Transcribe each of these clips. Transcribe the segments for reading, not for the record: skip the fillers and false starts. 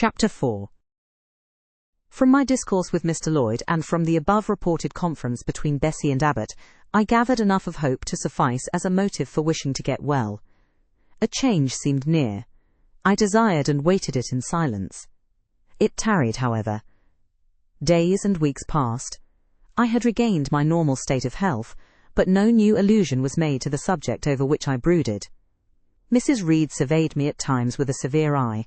Chapter 4. From my discourse with Mr. Lloyd and from the above-reported conference between Bessie and Abbot, I gathered enough of hope to suffice as a motive for wishing to get well. A change seemed near. I desired and waited it in silence. It tarried, however. Days and weeks passed. I had regained my normal state of health, but no new allusion was made to the subject over which I brooded. Mrs. Reed surveyed me at times with a severe eye,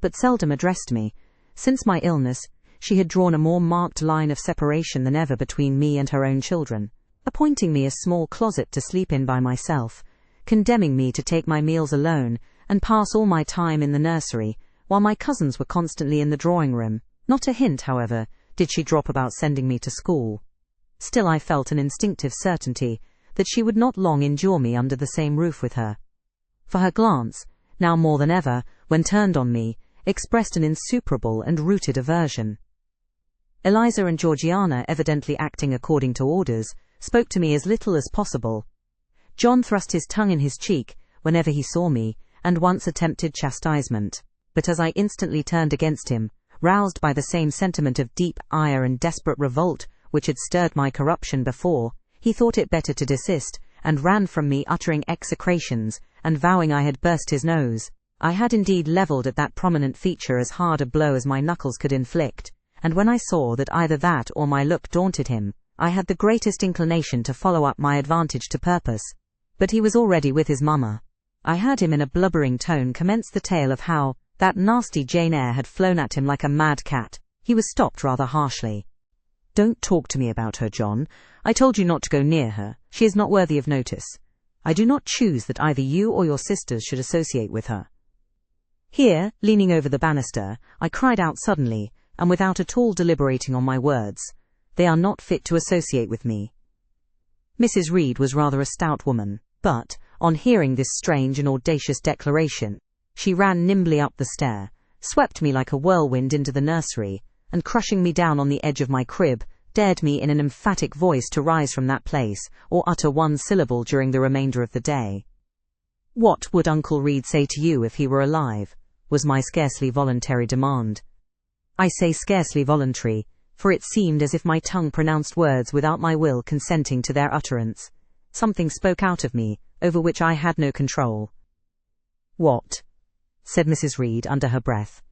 but seldom addressed me. Since my illness, she had drawn a more marked line of separation than ever between me and her own children, appointing me a small closet to sleep in by myself, condemning me to take my meals alone and pass all my time in the nursery, while my cousins were constantly in the drawing-room. Not a hint, however, did she drop about sending me to school. Still I felt an instinctive certainty that she would not long endure me under the same roof with her. For her glance, now more than ever, when turned on me, expressed an insuperable and rooted aversion. Eliza and Georgiana, evidently acting according to orders, spoke to me as little as possible. John thrust his tongue in his cheek whenever he saw me, and once attempted chastisement, but as I instantly turned against him, roused by the same sentiment of deep ire and desperate revolt which had stirred my corruption before, he thought it better to desist, and ran from me uttering execrations, and vowing I had burst his nose. I had indeed levelled at that prominent feature as hard a blow as my knuckles could inflict, and when I saw that either that or my look daunted him, I had the greatest inclination to follow up my advantage to purpose. But he was already with his mamma. I heard him in a blubbering tone commence the tale of how that nasty Jane Eyre had flown at him like a mad cat. He was stopped rather harshly. "Don't talk to me about her, John. I told you not to go near her. She is not worthy of notice. I do not choose that either you or your sisters should associate with her." Here, leaning over the banister, I cried out suddenly, and without at all deliberating on my words, "They are not fit to associate with me." Mrs. Reed was rather a stout woman, but, on hearing this strange and audacious declaration, she ran nimbly up the stair, swept me like a whirlwind into the nursery, and crushing me down on the edge of my crib, dared me in an emphatic voice to rise from that place, or utter one syllable during the remainder of the day. "What would Uncle Reed say to you if he were alive?" was my scarcely voluntary demand. I say scarcely voluntary, for it seemed as if my tongue pronounced words without my will consenting to their utterance. Something spoke out of me, over which I had no control. "What?" said Mrs. Reed under her breath.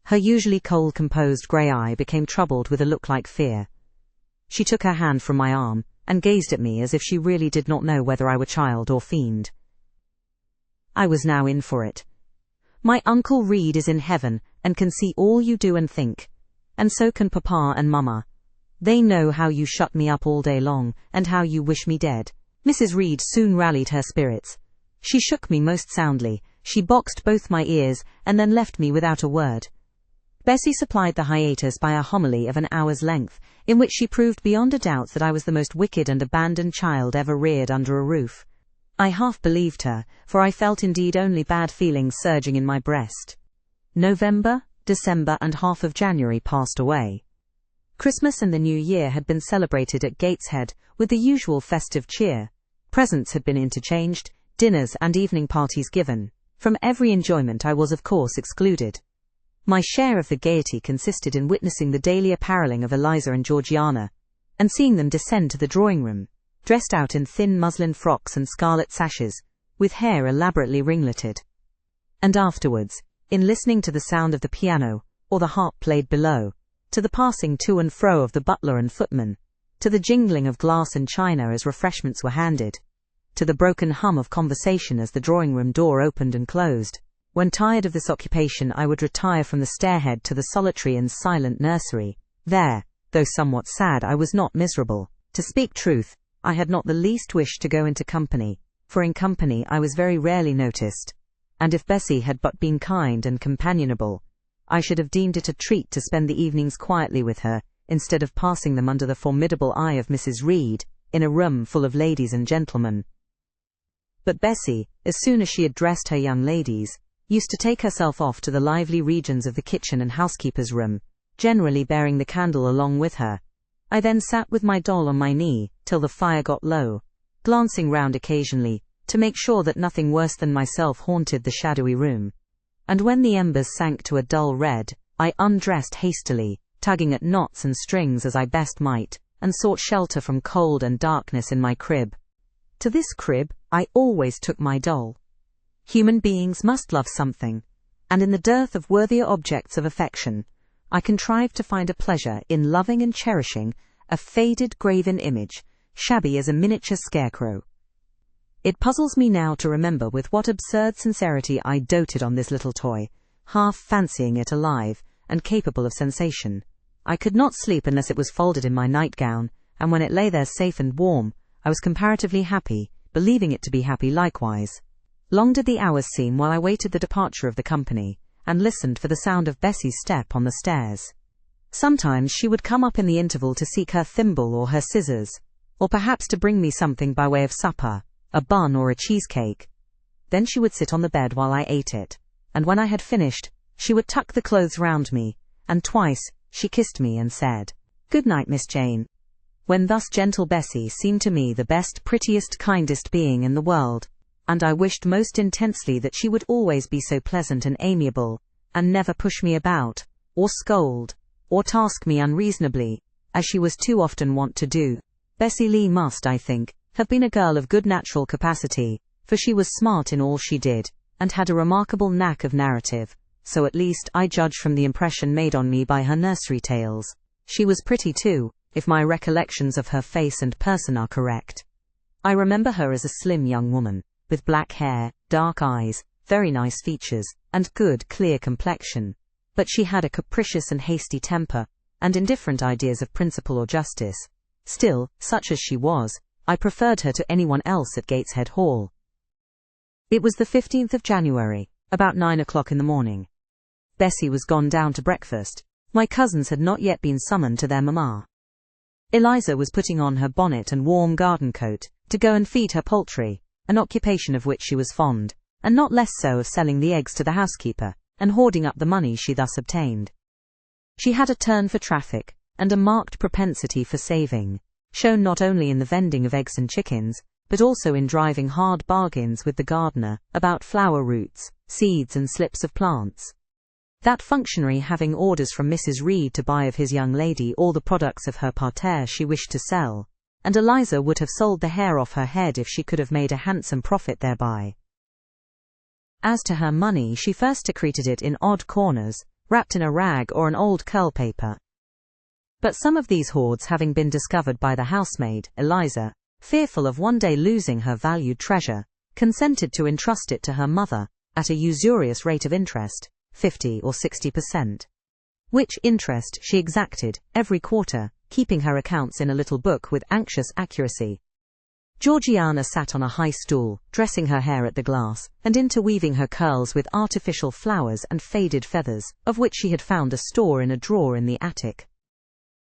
Her usually cold, composed grey eye became troubled with a look like fear. She took her hand from my arm, and gazed at me as if she really did not know whether I were child or fiend. I was now in for it. "My Uncle Reed is in heaven, and can see all you do and think. And so can Papa and Mamma. They know how you shut me up all day long, and how you wish me dead." Mrs. Reed soon rallied her spirits. She shook me most soundly, she boxed both my ears, and then left me without a word. Bessie supplied the hiatus by a homily of an hour's length, in which she proved beyond a doubt that I was the most wicked and abandoned child ever reared under a roof. I half believed her, for I felt indeed only bad feelings surging in my breast. November, December, and half of January passed away. Christmas and the New Year had been celebrated at Gateshead with the usual festive cheer. Presents had been interchanged, dinners and evening parties given. From every enjoyment I was of course excluded. My share of the gaiety consisted in witnessing the daily apparelling of Eliza and Georgiana, and seeing them descend to the drawing-room, dressed out in thin muslin frocks and scarlet sashes, with hair elaborately ringleted. And afterwards, in listening to the sound of the piano, or the harp played below, to the passing to and fro of the butler and footman, to the jingling of glass and china as refreshments were handed, to the broken hum of conversation as the drawing-room door opened and closed. When tired of this occupation I would retire from the stairhead to the solitary and silent nursery. There, though somewhat sad, I was not miserable. To speak truth, I had not the least wish to go into company, for in company I was very rarely noticed, and if Bessie had but been kind and companionable, I should have deemed it a treat to spend the evenings quietly with her, instead of passing them under the formidable eye of Mrs. Reed, in a room full of ladies and gentlemen. But Bessie, as soon as she had dressed her young ladies, used to take herself off to the lively regions of the kitchen and housekeeper's room, generally bearing the candle along with her. I then sat with my doll on my knee, till the fire got low, glancing round occasionally, to make sure that nothing worse than myself haunted the shadowy room. And when the embers sank to a dull red, I undressed hastily, tugging at knots and strings as I best might, and sought shelter from cold and darkness in my crib. To this crib I always took my doll. Human beings must love something, and in the dearth of worthier objects of affection, I contrived to find a pleasure in loving and cherishing a faded graven image, shabby as a miniature scarecrow. It puzzles me now to remember with what absurd sincerity I doted on this little toy, half fancying it alive and capable of sensation. I could not sleep unless it was folded in my nightgown, and when it lay there safe and warm, I was comparatively happy, believing it to be happy likewise. Long did the hours seem while I waited the departure of the company, and listened for the sound of Bessie's step on the stairs. Sometimes she would come up in the interval to seek her thimble or her scissors, or perhaps to bring me something by way of supper, a bun or a cheesecake. Then she would sit on the bed while I ate it, and when I had finished, she would tuck the clothes round me, and twice she kissed me and said, "Good night, Miss Jane." When thus gentle Bessie seemed to me the best, prettiest, kindest being in the world, and I wished most intensely that she would always be so pleasant and amiable, and never push me about, or scold, or task me unreasonably, as she was too often wont to do. Bessie Lee must, I think, have been a girl of good natural capacity, for she was smart in all she did, and had a remarkable knack of narrative, so at least I judge from the impression made on me by her nursery tales. She was pretty too, if my recollections of her face and person are correct. I remember her as a slim young woman, with black hair, dark eyes, very nice features, and good, clear complexion. But she had a capricious and hasty temper, and indifferent ideas of principle or justice. Still, such as she was, I preferred her to anyone else at Gateshead Hall. It was the 15th of January, about 9 o'clock in the morning. Bessie was gone down to breakfast. My cousins had not yet been summoned to their mamma. Eliza was putting on her bonnet and warm garden coat, to go and feed her poultry, an occupation of which she was fond, and not less so of selling the eggs to the housekeeper, and hoarding up the money she thus obtained. She had a turn for traffic, and a marked propensity for saving, shown not only in the vending of eggs and chickens, but also in driving hard bargains with the gardener about flower roots, seeds and slips of plants. That functionary having orders from Mrs. Reed to buy of his young lady all the products of her parterre she wished to sell, and Eliza would have sold the hair off her head if she could have made a handsome profit thereby. As to her money, she first secreted it in odd corners, wrapped in a rag or an old curl paper. But some of these hoards having been discovered by the housemaid, Eliza, fearful of one day losing her valued treasure, consented to entrust it to her mother, at a usurious rate of interest, 50 or 60%. Which interest she exacted every quarter, keeping her accounts in a little book with anxious accuracy. Georgiana sat on a high stool, dressing her hair at the glass, and interweaving her curls with artificial flowers and faded feathers, of which she had found a store in a drawer in the attic.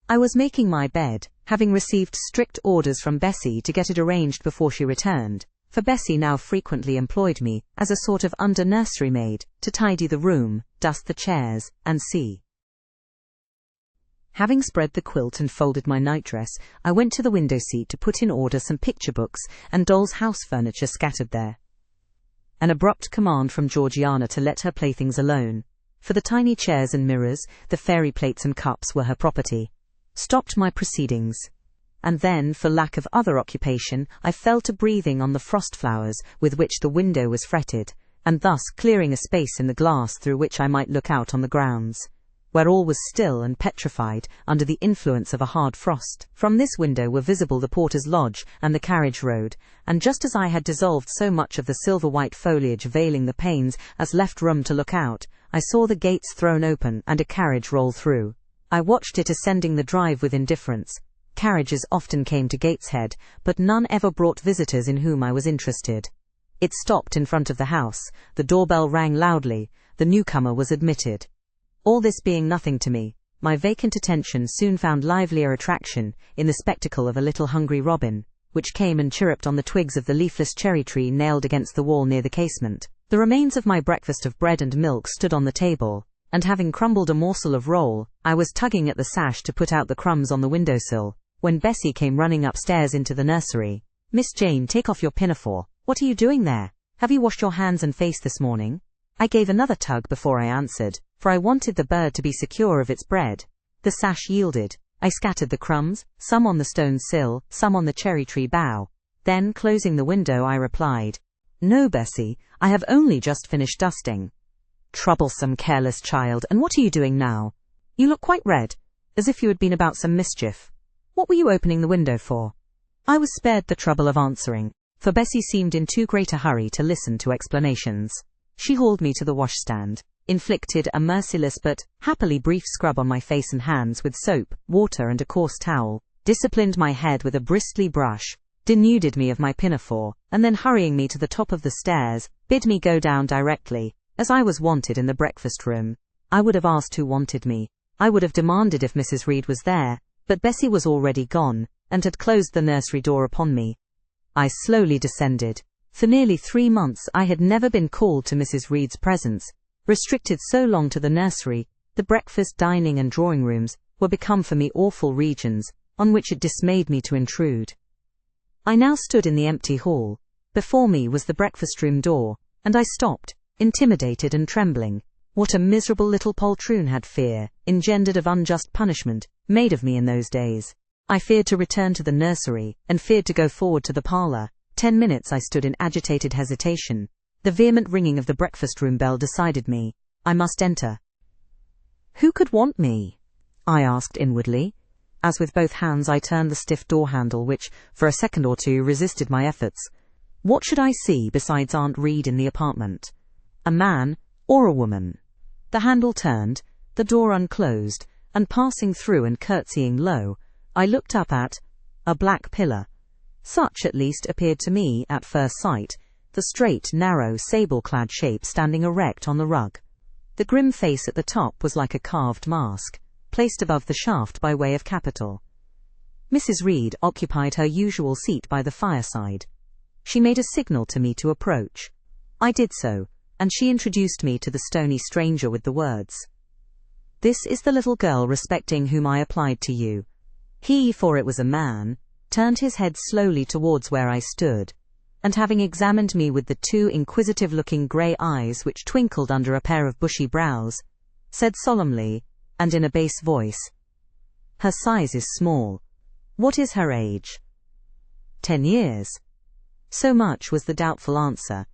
I was making my bed, having received strict orders from Bessie to get it arranged before she returned, for Bessie now frequently employed me, as a sort of under-nursery maid, to tidy the room, dust the chairs, and see. Having spread the quilt and folded my nightdress, I went to the window-seat to put in order some picture books and doll's house furniture scattered there. An abrupt command from Georgiana to let her playthings alone, for the tiny chairs and mirrors, the fairy plates and cups were her property, stopped my proceedings. And then, for lack of other occupation, I fell to breathing on the frost flowers with which the window was fretted, and thus clearing a space in the glass through which I might look out on the grounds, where all was still and petrified under the influence of a hard frost. From this window were visible the porter's lodge and the carriage road, and just as I had dissolved so much of the silver-white foliage veiling the panes as left room to look out, I saw the gates thrown open and a carriage roll through. I watched it ascending the drive with indifference. Carriages often came to Gateshead, but none ever brought visitors in whom I was interested. It stopped in front of the house, the doorbell rang loudly, the newcomer was admitted. All this being nothing to me, my vacant attention soon found livelier attraction in the spectacle of a little hungry robin, which came and chirruped on the twigs of the leafless cherry tree nailed against the wall near the casement. The remains of my breakfast of bread and milk stood on the table, and having crumbled a morsel of roll, I was tugging at the sash to put out the crumbs on the windowsill, when Bessie came running upstairs into the nursery. "Miss Jane, take off your pinafore. What are you doing there? Have you washed your hands and face this morning?" I gave another tug before I answered, for I wanted the bird to be secure of its bread. The sash yielded. I scattered the crumbs, some on the stone sill, some on the cherry tree bough. Then, closing the window, I replied, "No, Bessie, I have only just finished dusting." "Troublesome, careless child, and what are you doing now? You look quite red, as if you had been about some mischief. What were you opening the window for?" I was spared the trouble of answering, for Bessie seemed in too great a hurry to listen to explanations. She hauled me to the washstand, inflicted a merciless but happily brief scrub on my face and hands with soap, water and a coarse towel, disciplined my head with a bristly brush, denuded me of my pinafore, and then hurrying me to the top of the stairs, bid me go down directly, as I was wanted in the breakfast room. I would have asked who wanted me. I would have demanded if Mrs. Reed was there, but Bessie was already gone, and had closed the nursery door upon me. I slowly descended. For nearly 3 months I had never been called to Mrs. Reed's presence. Restricted so long to the nursery, the breakfast, dining and drawing rooms were become for me awful regions, on which it dismayed me to intrude. I now stood in the empty hall. Before me was the breakfast room door, and I stopped, intimidated and trembling. What a miserable little poltroon had fear, engendered of unjust punishment, made of me in those days. I feared to return to the nursery, and feared to go forward to the parlour. 10 minutes I stood in agitated hesitation. The vehement ringing of the breakfast-room bell decided me. I must enter. "Who could want me?" I asked inwardly, as with both hands I turned the stiff door handle which, for a second or two, resisted my efforts. What should I see besides Aunt Reed in the apartment? A man or a woman? The handle turned, the door unclosed, and passing through and curtsying low, I looked up at a black pillar. Such, at least, appeared to me, at first sight, the straight, narrow, sable-clad shape standing erect on the rug. The grim face at the top was like a carved mask, placed above the shaft by way of capital. Mrs. Reed occupied her usual seat by the fireside. She made a signal to me to approach. I did so, and she introduced me to the stony stranger with the words, "This is the little girl respecting whom I applied to you." He, for it was a man, turned his head slowly towards where I stood, and having examined me with the 2 inquisitive-looking grey eyes which twinkled under a pair of bushy brows, said solemnly, and in a bass voice, "Her size is small. What is her age?" 10 years. So much was the doubtful answer,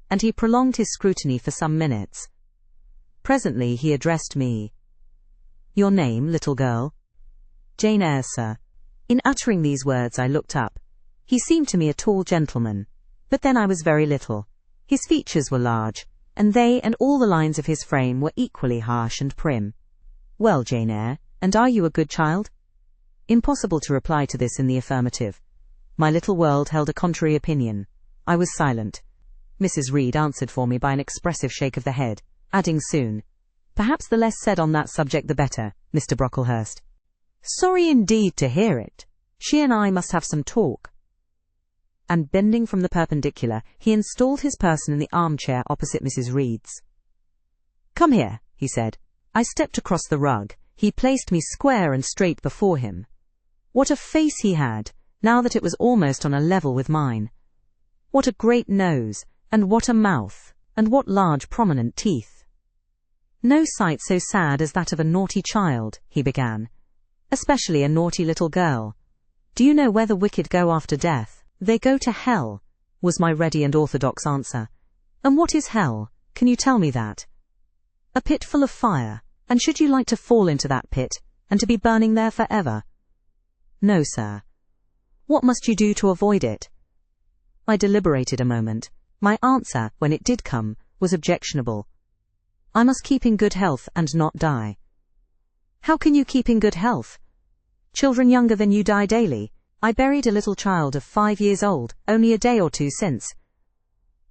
and he prolonged his scrutiny for some minutes. Presently he addressed me. "Your name, little girl?" "Jane Eyre, sir." In uttering these words I looked up. He seemed to me a tall gentleman, but then I was very little. His features were large, and they and all the lines of his frame were equally harsh and prim. "Well, Jane Eyre, and are you a good child?" Impossible to reply to this in the affirmative. My little world held a contrary opinion. I was silent. Mrs. Reed answered for me by an expressive shake of the head, adding soon, "Perhaps the less said on that subject the better, Mr. Brocklehurst." "Sorry indeed to hear it. She and I must have some talk." And bending from the perpendicular, he installed his person in the armchair opposite Mrs. Reed's. "Come here," he said. I stepped across the rug. He placed me square and straight before him. What a face he had, now that it was almost on a level with mine. What a great nose, and what a mouth, and what large prominent teeth. "No sight so sad as that of a naughty child," he began, "especially a naughty little girl. Do you know where the wicked go after death?" "They go to hell," was my ready and orthodox answer. "And what is hell? Can you tell me that?" "A pit full of fire, and should you like to fall into that pit, and to be burning there forever?" "No, sir." "What must you do to avoid it?" I deliberated a moment. My answer, when it did come, was objectionable. "I must keep in good health and not die." "How can you keep in good health? Children younger than you die daily. I buried a little child of 5 years old, only a day or 2 since.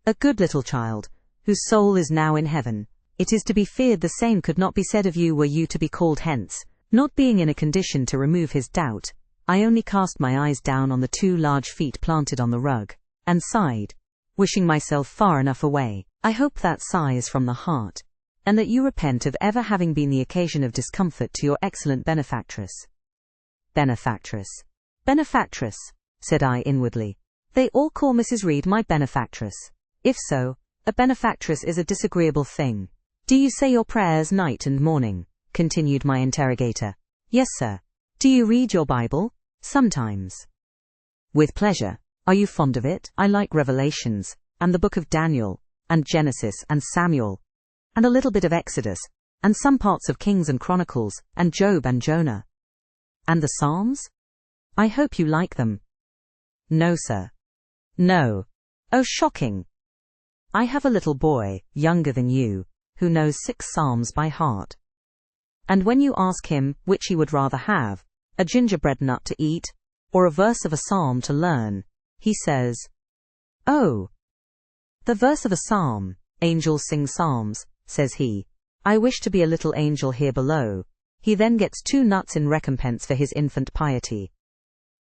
A good little child, whose soul is now in heaven. It is to be feared the same could not be said of you were you to be called hence." Not being in a condition to remove his doubt, I only cast my eyes down on the 2 large feet planted on the rug, and sighed, wishing myself far enough away. I hope that sigh is from the heart, and that you repent of ever having been the occasion of discomfort to your excellent benefactress. Benefactress. Benefactress, said I inwardly. They all call Mrs. Reed my benefactress. If so, a benefactress is a disagreeable thing. Do you say your prayers night and morning? Continued my interrogator. Yes, sir. Do you read your Bible? Sometimes. With pleasure. Are you fond of it? I like Revelations, and the book of Daniel, and Genesis and Samuel, and a little bit of Exodus, and some parts of Kings and Chronicles, and Job and Jonah. And the Psalms? I hope you like them. No, sir. No. Oh, shocking. I have a little boy, younger than you, who knows 6 Psalms by heart. And when you ask him which he would rather have, a gingerbread nut to eat, or a verse of a psalm to learn, he says, "Oh, the verse of a psalm, angels sing psalms," says he. I wish to be a little angel here below. He then gets 2 nuts in recompense for his infant piety.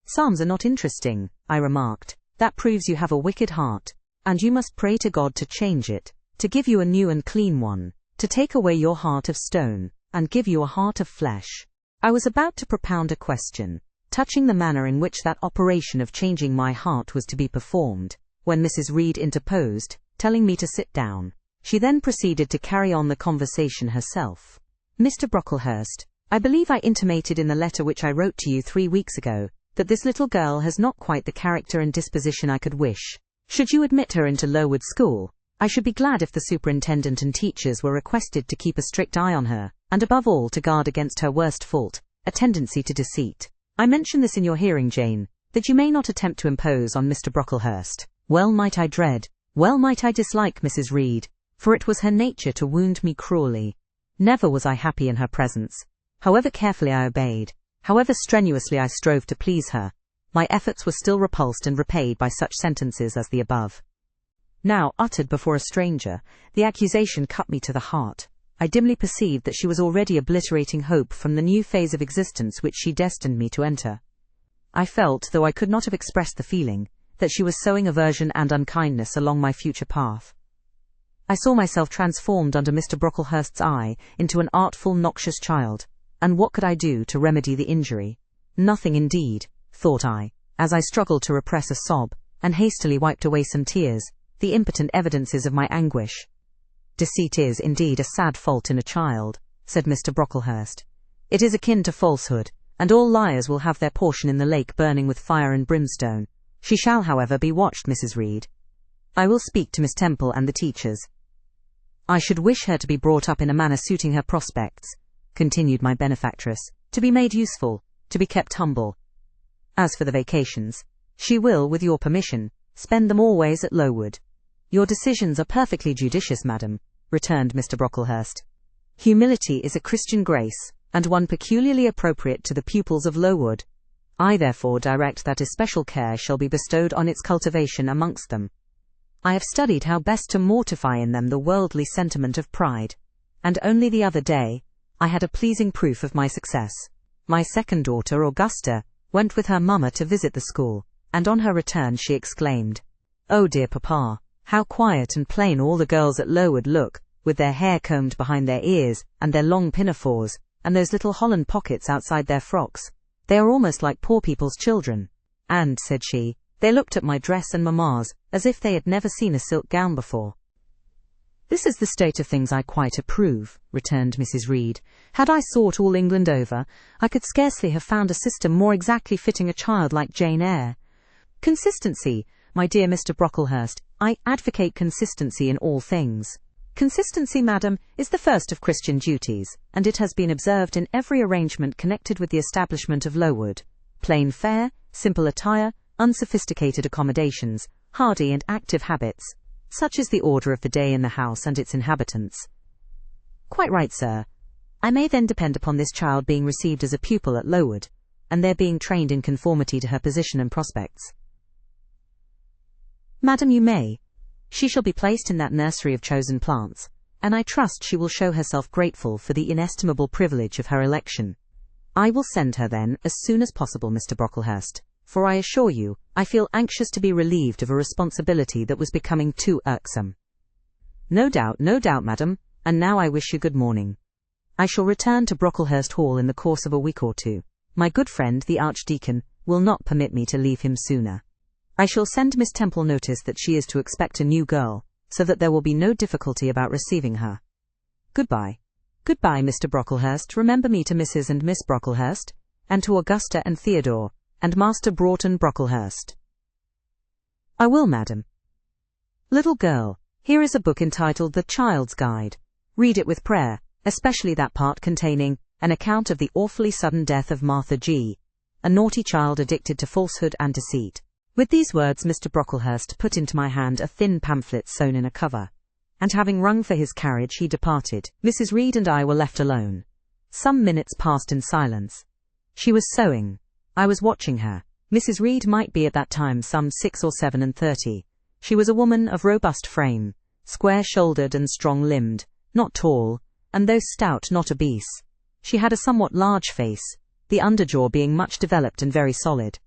Psalms are not interesting, I remarked. That proves you have a wicked heart, and you must pray to God to change it, to give you a new and clean one, to take away your heart of stone, and give you a heart of flesh. I was about to propound a question, touching the manner in which that operation of changing my heart was to be performed, when Mrs. Reed interposed, telling me to sit down. She then proceeded to carry on the conversation herself. Mr. Brocklehurst, I believe I intimated in the letter which I wrote to you 3 weeks ago, that this little girl has not quite the character and disposition I could wish. Should you admit her into Lowood School, I should be glad if the superintendent and teachers were requested to keep a strict eye on her, and above all to guard against her worst fault, a tendency to deceit. I mention this in your hearing, Jane, that you may not attempt to impose on Mr. Brocklehurst. Well might I dread, well might I dislike Mrs. Reed, for it was her nature to wound me cruelly. Never was I happy in her presence. However carefully I obeyed, however strenuously I strove to please her, my efforts were still repulsed and repaid by such sentences as the above. Now, uttered before a stranger, the accusation cut me to the heart. I dimly perceived that she was already obliterating hope from the new phase of existence which she destined me to enter. I felt, though I could not have expressed the feeling, that she was sowing aversion and unkindness along my future path. I saw myself transformed under Mr. Brocklehurst's eye into an artful, noxious child, and what could I do to remedy the injury? Nothing indeed, thought I, as I struggled to repress a sob, and hastily wiped away some tears, the impotent evidences of my anguish. Deceit is, indeed, a sad fault in a child, said Mr. Brocklehurst. It is akin to falsehood, and all liars will have their portion in the lake burning with fire and brimstone. She shall, however, be watched, Mrs. Reed. I will speak to Miss Temple and the teachers. I should wish her to be brought up in a manner suiting her prospects, continued my benefactress, to be made useful, to be kept humble. As for the vacations, she will, with your permission, spend them always at Lowood. Your decisions are perfectly judicious, madam, returned Mr. Brocklehurst. Humility is a Christian grace, and one peculiarly appropriate to the pupils of Lowood. I therefore direct that especial care shall be bestowed on its cultivation amongst them. I have studied how best to mortify in them the worldly sentiment of pride, and only the other day I had a pleasing proof of my success. My second daughter, Augusta, went with her mamma to visit the school, and on her return she exclaimed, "Oh dear papa, how quiet and plain all the girls at Lowood look, with their hair combed behind their ears, and their long pinafores, and those little holland pockets outside their frocks. They are almost like poor people's children. And," said she, "they looked at my dress and mamma's, as if they had never seen a silk gown before." "This is the state of things I quite approve," returned Mrs. Reed. "Had I sought all England over, I could scarcely have found a system more exactly fitting a child like Jane Eyre. Consistency, my dear Mr. Brocklehurst, I advocate consistency in all things. Consistency, madam, is the first of Christian duties, and it has been observed in every arrangement connected with the establishment of Lowood. Plain fare, simple attire, unsophisticated accommodations, hardy and active habits. Such is the order of the day in the house and its inhabitants." "Quite right, sir. I may then depend upon this child being received as a pupil at Lowood, and their being trained in conformity to her position and prospects." "Madam, you may. She shall be placed in that nursery of chosen plants, and I trust she will show herself grateful for the inestimable privilege of her election. I will send her then as soon as possible, Mr. Brocklehurst, for I assure you, I feel anxious to be relieved of a responsibility that was becoming too irksome." No doubt, madam, and now I wish you good morning. I shall return to Brocklehurst Hall in the course of a week or 2. My good friend, the Archdeacon, will not permit me to leave him sooner. I shall send Miss Temple notice that she is to expect a new girl, so that there will be no difficulty about receiving her. Goodbye. Goodbye, Mr. Brocklehurst. Remember me to Mrs. and Miss Brocklehurst, and to Augusta and Theodore, and Master Broughton Brocklehurst. I will, madam. Little girl, here is a book entitled The Child's Guide. Read it with prayer, especially that part containing an account of the awfully sudden death of Martha G., a naughty child addicted to falsehood and deceit. With these words Mr. Brocklehurst put into my hand a thin pamphlet sewn in a cover, and having rung for his carriage he departed. Mrs. Reed and I were left alone. Some minutes passed in silence. She was sewing. I was watching her. Mrs. Reed might be at that time some 6 or 7 and 30. She was a woman of robust frame, square-shouldered and strong-limbed, not tall, and though stout not obese. She had a somewhat large face, the underjaw being much developed and very solid.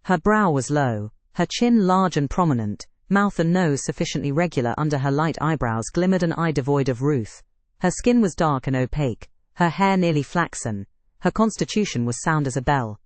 Her brow was low, her chin large and prominent, mouth and nose sufficiently regular under her light eyebrows glimmered an eye devoid of ruth. Her skin was dark and opaque, her hair nearly flaxen, her constitution was sound as a bell.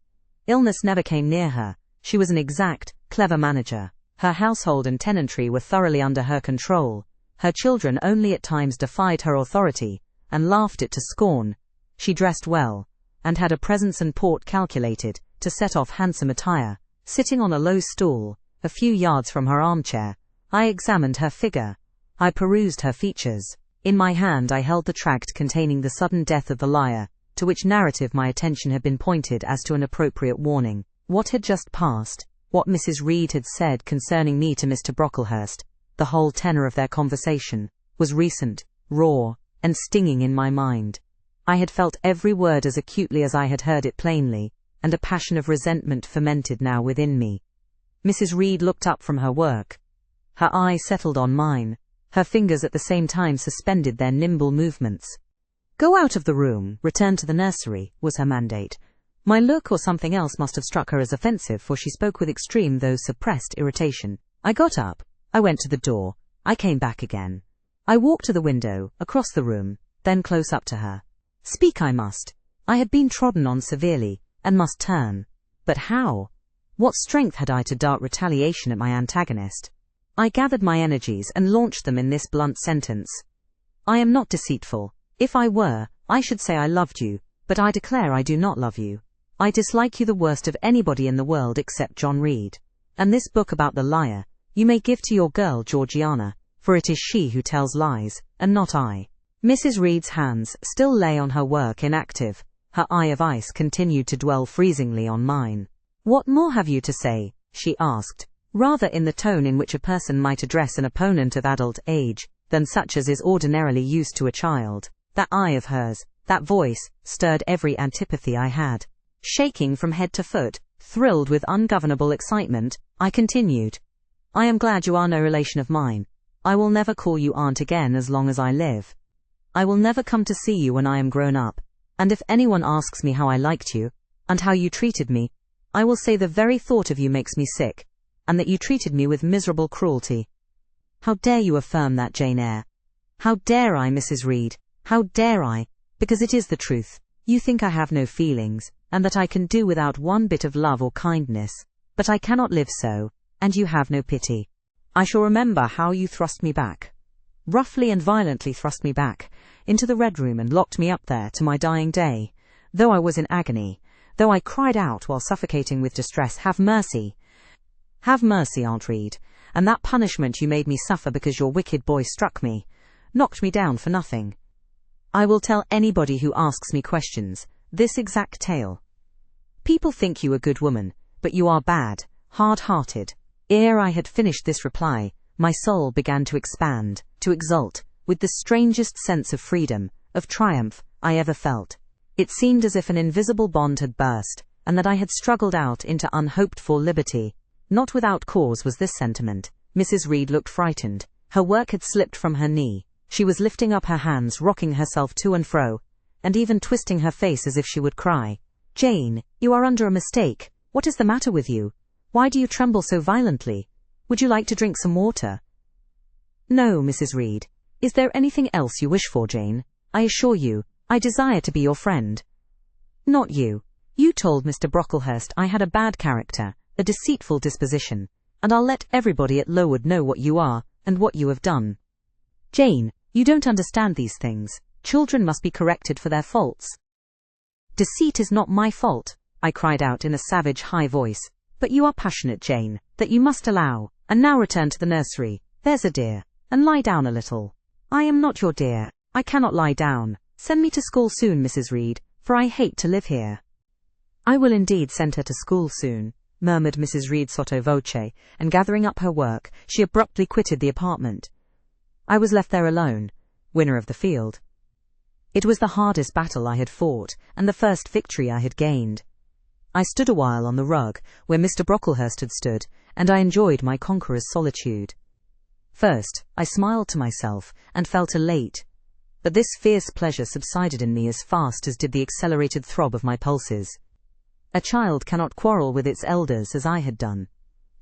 Illness never came near her. She was an exact, clever manager. Her household and tenantry were thoroughly under her control. Her children only at times defied her authority, and laughed it to scorn. She dressed well, and had a presence and port calculated to set off handsome attire. Sitting on a low stool, a few yards from her armchair, I examined her figure. I perused her features. In my hand I held the tract containing the sudden death of the liar, to which narrative my attention had been pointed as to an appropriate warning. What had just passed, what Mrs. Reed had said concerning me to Mr. Brocklehurst, the whole tenor of their conversation, was recent, raw, and stinging in my mind. I had felt every word as acutely as I had heard it plainly, and a passion of resentment fermented now within me. Mrs. Reed looked up from her work. Her eye settled on mine. Her fingers at the same time suspended their nimble movements. "Go out of the room, return to the nursery," was her mandate. My look or something else must have struck her as offensive, for she spoke with extreme though suppressed irritation. I got up. I went to the door. I came back again. I walked to the window, across the room, then close up to her. Speak I must. I had been trodden on severely, and must turn. But how? What strength had I to dart retaliation at my antagonist? I gathered my energies and launched them in this blunt sentence. I am not deceitful. If I were, I should say I loved you, but I declare I do not love you. I dislike you the worst of anybody in the world except John Reed. And this book about the liar, you may give to your girl Georgiana, for it is she who tells lies, and not I. Mrs. Reed's hands still lay on her work inactive. Her eye of ice continued to dwell freezingly on mine. "What more have you to say?" she asked, rather in the tone in which a person might address an opponent of adult age, than such as is ordinarily used to a child. That eye of hers, that voice, stirred every antipathy I had. Shaking from head to foot, thrilled with ungovernable excitement, I continued. "I am glad you are no relation of mine. I will never call you aunt again as long as I live. I will never come to see you when I am grown up. And if anyone asks me how I liked you, and how you treated me, I will say the very thought of you makes me sick, and that you treated me with miserable cruelty." How dare you affirm that, Jane Eyre? How dare I, Mrs. Reed? How dare I? Because it is the truth. You think I have no feelings, and that I can do without one bit of love or kindness. But I cannot live so, and you have no pity. I shall remember how you thrust me back, roughly and violently thrust me back, into the Red Room and locked me up there to my dying day, though I was in agony, though I cried out while suffocating with distress, "Have mercy! Have mercy, Aunt Reed, and that punishment you made me suffer because your wicked boy struck me, knocked me down for nothing. I will tell anybody who asks me questions this exact tale. People think you a good woman, but you are bad, hard-hearted." Ere I had finished this reply, my soul began to expand, to exult, with the strangest sense of freedom, of triumph, I ever felt. It seemed as if an invisible bond had burst, and that I had struggled out into unhoped-for liberty. Not without cause was this sentiment. Mrs. Reed looked frightened. Her work had slipped from her knee. She was lifting up her hands, rocking herself to and fro, and even twisting her face as if she would cry. "Jane, you are under a mistake. What is the matter with you? Why do you tremble so violently? Would you like to drink some water?" "No, Mrs. Reed. Is there anything else you wish for, Jane? I assure you, I desire to be your friend." "Not you. You told Mr. Brocklehurst I had a bad character, a deceitful disposition, and I'll let everybody at Lowood know what you are, and what you have done." "Jane, you don't understand these things. Children must be corrected for their faults. Deceit is not my fault, I cried out in a savage high voice. But you are passionate, Jane, that you must allow. And now return to the nursery, there's a dear, and lie down a little. I am not your dear, I cannot lie down. Send me to school soon, Mrs. Reed, for I hate to live here. I will indeed send her to school soon, murmured Mrs. Reed sotto voce, and gathering up her work, she abruptly quitted the apartment. I was left there alone, winner of the field. It was the hardest battle I had fought, and the first victory I had gained. I stood a while on the rug, where Mr. Brocklehurst had stood, and I enjoyed my conqueror's solitude. First, I smiled to myself, and felt elate, but this fierce pleasure subsided in me as fast as did the accelerated throb of my pulses. A child cannot quarrel with its elders as I had done,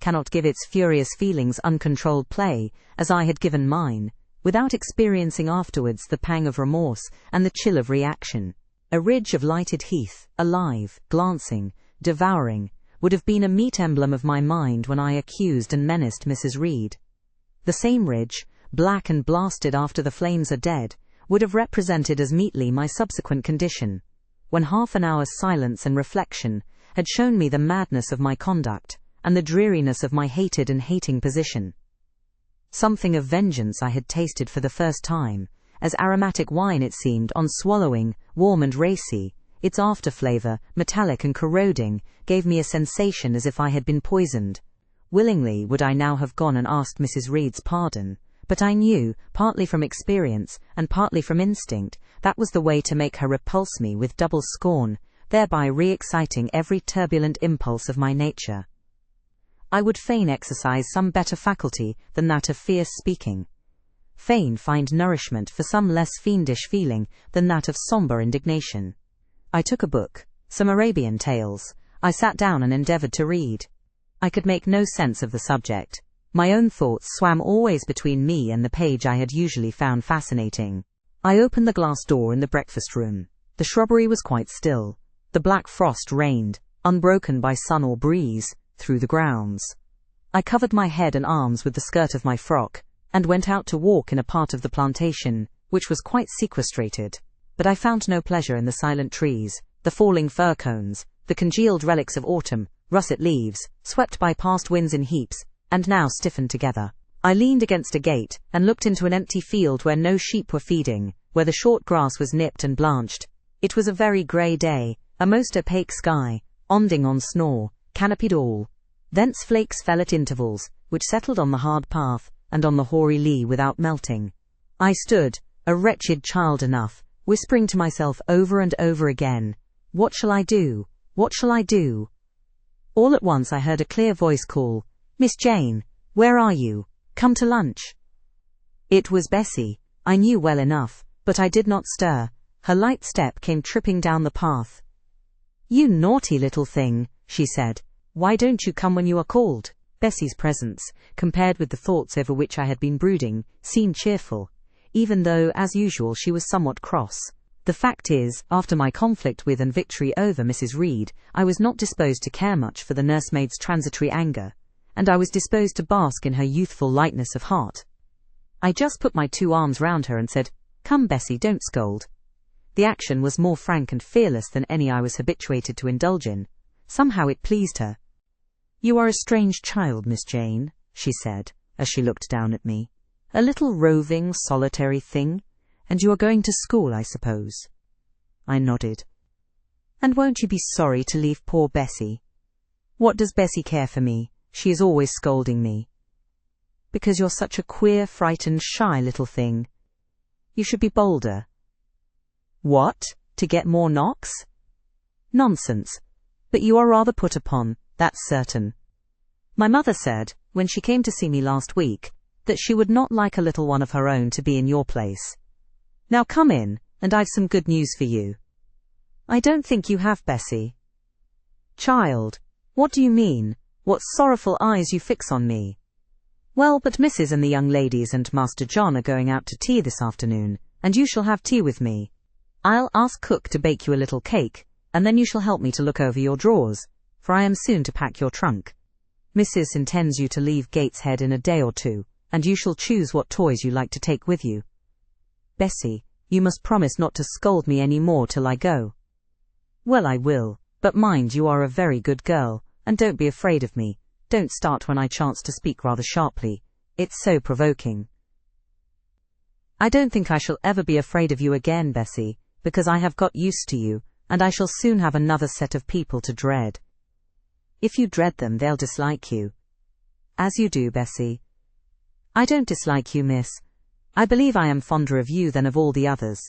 cannot give its furious feelings uncontrolled play as I had given mine, without experiencing afterwards the pang of remorse and the chill of reaction. A ridge of lighted heath, alive, glancing, devouring, would have been a meet emblem of my mind when I accused and menaced Mrs. Reed. The same ridge, black and blasted after the flames are dead, would have represented as meetly my subsequent condition, when half an hour's silence and reflection had shown me the madness of my conduct and the dreariness of my hated and hating position. Something of vengeance I had tasted for the first time, as aromatic wine it seemed, on swallowing, warm and racy, its after-flavour, metallic and corroding, gave me a sensation as if I had been poisoned. Willingly would I now have gone and asked Mrs. Reed's pardon, but I knew, partly from experience and partly from instinct, that was the way to make her repulse me with double scorn, thereby re-exciting every turbulent impulse of my nature. I would fain exercise some better faculty than that of fierce speaking. Fain find nourishment for some less fiendish feeling than that of sombre indignation. I took a book, some Arabian tales. I sat down and endeavoured to read. I could make no sense of the subject. My own thoughts swam always between me and the page I had usually found fascinating. I opened the glass door in the breakfast room. The shrubbery was quite still. The black frost reigned, unbroken by sun or breeze, through the grounds. I covered my head and arms with the skirt of my frock, and went out to walk in a part of the plantation, which was quite sequestrated. But I found no pleasure in the silent trees, the falling fir cones, the congealed relics of autumn, russet leaves, swept by past winds in heaps, and now stiffened together. I leaned against a gate, and looked into an empty field where no sheep were feeding, where the short grass was nipped and blanched. It was a very grey day, a most opaque sky, onding on snore, canopied all. Thence flakes fell at intervals, which settled on the hard path, and on the hoary lea without melting. I stood, a wretched child enough, whispering to myself over and over again, "What shall I do? What shall I do?" All at once I heard a clear voice call, "Miss Jane, where are you? Come to lunch." It was Bessie, I knew well enough, but I did not stir. Her light step came tripping down the path. "You naughty little thing," she said. "Why don't you come when you are called?" Bessie's presence, compared with the thoughts over which I had been brooding, seemed cheerful, even though, as usual, she was somewhat cross. The fact is, after my conflict with and victory over Mrs. Reed, I was not disposed to care much for the nursemaid's transitory anger, and I was disposed to bask in her youthful lightness of heart. I just put my 2 arms round her and said, "Come, Bessie, don't scold." The action was more frank and fearless than any I was habituated to indulge in. Somehow it pleased her. "You are a strange child, Miss Jane," she said, as she looked down at me. "A little roving, solitary thing, and you are going to school, I suppose?" I nodded. "And won't you be sorry to leave poor Bessie?" "What does Bessie care for me? She is always scolding me." "Because you're such a queer, frightened, shy little thing. You should be bolder." "What? To get more knocks?" "Nonsense. But you are rather put upon, that's certain. My mother said, when she came to see me last week, that she would not like a little one of her own to be in your place. Now come in, and I've some good news for you." "I don't think you have, Bessie." "Child, what do you mean? What sorrowful eyes you fix on me." "Well, but Mrs. and the young ladies and Master John are going out to tea this afternoon, and you shall have tea with me. I'll ask cook to bake you a little cake, and then you shall help me to look over your drawers, for I am soon to pack your trunk. Mrs. intends you to leave Gateshead in a day or 2, and you shall choose what toys you like to take with you." "Bessie, You must promise not to scold me any more till I go." "Well, I will, but mind you are a very good girl, and don't be afraid of me. Don't start when I chance to speak rather sharply. It's so provoking." "I don't think I shall ever be afraid of you again, Bessie, because I have got used to you, and I shall soon have another set of people to dread." "If you dread them, they'll dislike you." "As you do, Bessie." "I don't dislike you, miss. I believe I am fonder of you than of all the others."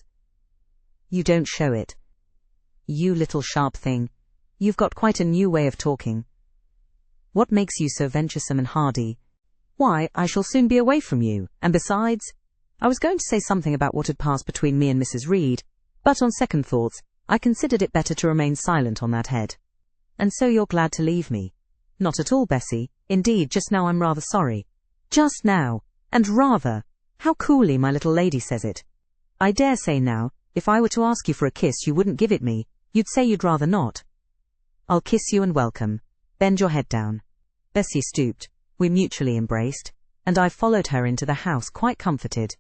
"You don't show it." "You little sharp thing. You've got quite a new way of talking." "What makes you so venturesome and hardy?" "Why, I shall soon be away from you, and besides—" I was going to say something about what had passed between me and Mrs. Reed, but on second thoughts, I considered it better to remain silent on that head. "And so you're glad to leave me?" "Not at all, Bessie. Indeed, just now I'm rather sorry." "Just now, and rather! How coolly my little lady says it. I dare say now, if I were to ask you for a kiss you wouldn't give it me, you'd say you'd rather not." "I'll kiss you and welcome. Bend your head down." Bessie stooped, we mutually embraced, and I followed her into the house quite comforted.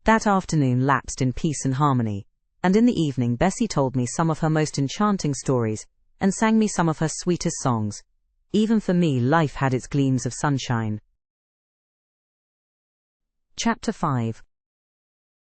That afternoon lapsed in peace and harmony, and in the evening Bessie told me some of her most enchanting stories, and sang me some of her sweetest songs. Even for me life had its gleams of sunshine. Chapter 5.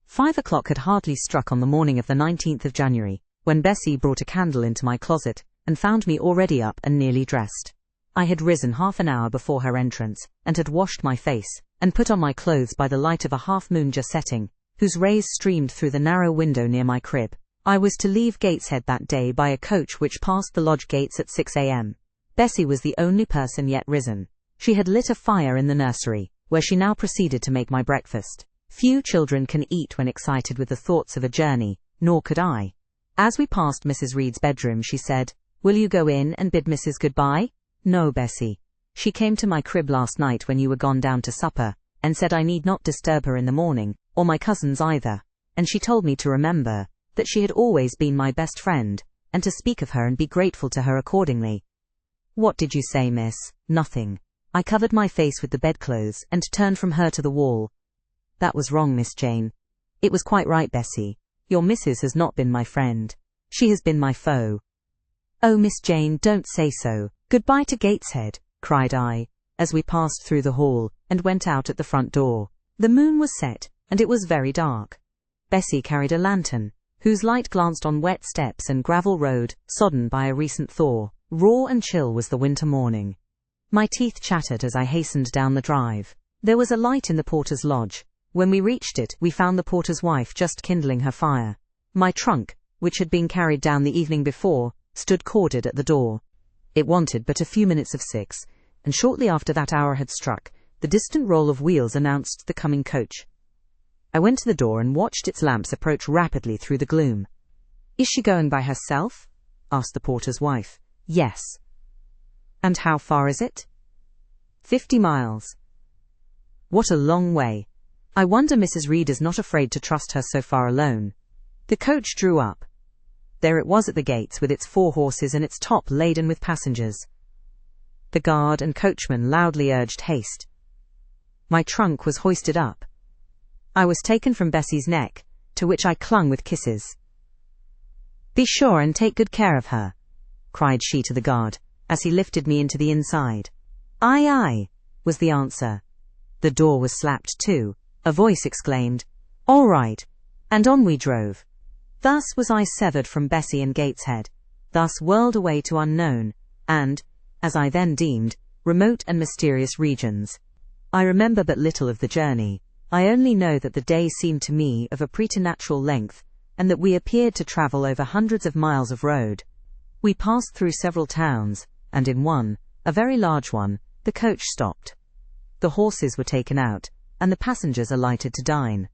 5 o'clock had hardly struck on the morning of the 19th of January, when Bessie brought a candle into my closet, and found me already up and nearly dressed. I had risen half an hour before her entrance, and had washed my face, and put on my clothes by the light of a half-moon just setting, whose rays streamed through the narrow window near my crib. I was to leave Gateshead that day by a coach which passed the lodge gates at 6 a.m. Bessie was the only person yet risen. She had lit a fire in the nursery, where she now proceeded to make my breakfast. Few children can eat when excited with the thoughts of a journey, nor could I. As we passed Mrs. Reed's bedroom, she said, "Will you go in and bid Mrs. goodbye?" "No, Bessie. She came to my crib last night when you were gone down to supper, and said I need not disturb her in the morning, or my cousins either, and she told me to remember that she had always been my best friend, and to speak of her and be grateful to her accordingly." "What did you say, miss?" "Nothing." I covered my face with the bedclothes and turned from her to the wall. "That was wrong, Miss Jane." "It was quite right, Bessie. Your missus has not been my friend. She has been my foe." "Oh, Miss Jane, don't say so. Goodbye to Gateshead," cried I, as we passed through the hall and went out at the front door. The moon was set, and it was very dark. Bessie carried a lantern, whose light glanced on wet steps and gravel road, sodden by a recent thaw. Raw and chill was the winter morning. My teeth chattered as I hastened down the drive. There was a light in the porter's lodge. When we reached it, we found the porter's wife just kindling her fire. My trunk, which had been carried down the evening before, stood corded at the door. It wanted but a few minutes of 6, and shortly after that hour had struck, the distant roll of wheels announced the coming coach. I went to the door and watched its lamps approach rapidly through the gloom. "Is she going by herself?" asked the porter's wife. "Yes." "And how far is it?" 50 miles. "What a long way. I wonder Mrs. Reed is not afraid to trust her so far alone." The coach drew up. There it was at the gates with its 4 horses and its top laden with passengers. The guard and coachman loudly urged haste. My trunk was hoisted up. I was taken from Bessie's neck, to which I clung with kisses. "Be sure and take good care of her," cried she to the guard, as he lifted me into the inside. "Aye, aye," was the answer. The door was slapped to. A voice exclaimed, "All right," and on we drove. Thus was I severed from Bessie and Gateshead, thus whirled away to unknown, and, as I then deemed, remote and mysterious regions. I remember but little of the journey. I only know that the day seemed to me of a preternatural length, and that we appeared to travel over hundreds of miles of road. We passed through several towns, and in one, a very large one, the coach stopped. The horses were taken out, and the passengers alighted to dine.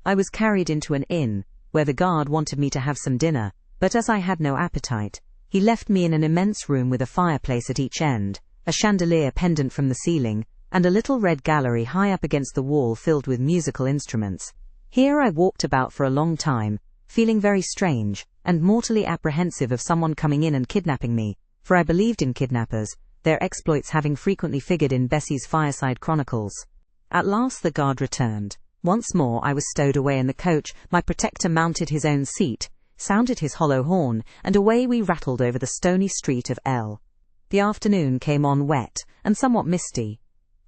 I was carried into an inn, where the guard wanted me to have some dinner, but as I had no appetite, he left me in an immense room with a fireplace at each end, a chandelier pendant from the ceiling, and a little red gallery high up against the wall filled with musical instruments. Here I walked about for a long time, feeling very strange, and mortally apprehensive of someone coming in and kidnapping me, for I believed in kidnappers, their exploits having frequently figured in Bessie's fireside chronicles. At last the guard returned, Once more I was stowed away in the coach, my protector mounted his own seat, sounded his hollow horn, and away we rattled over the stony street of Eyre. The afternoon came on wet and somewhat misty.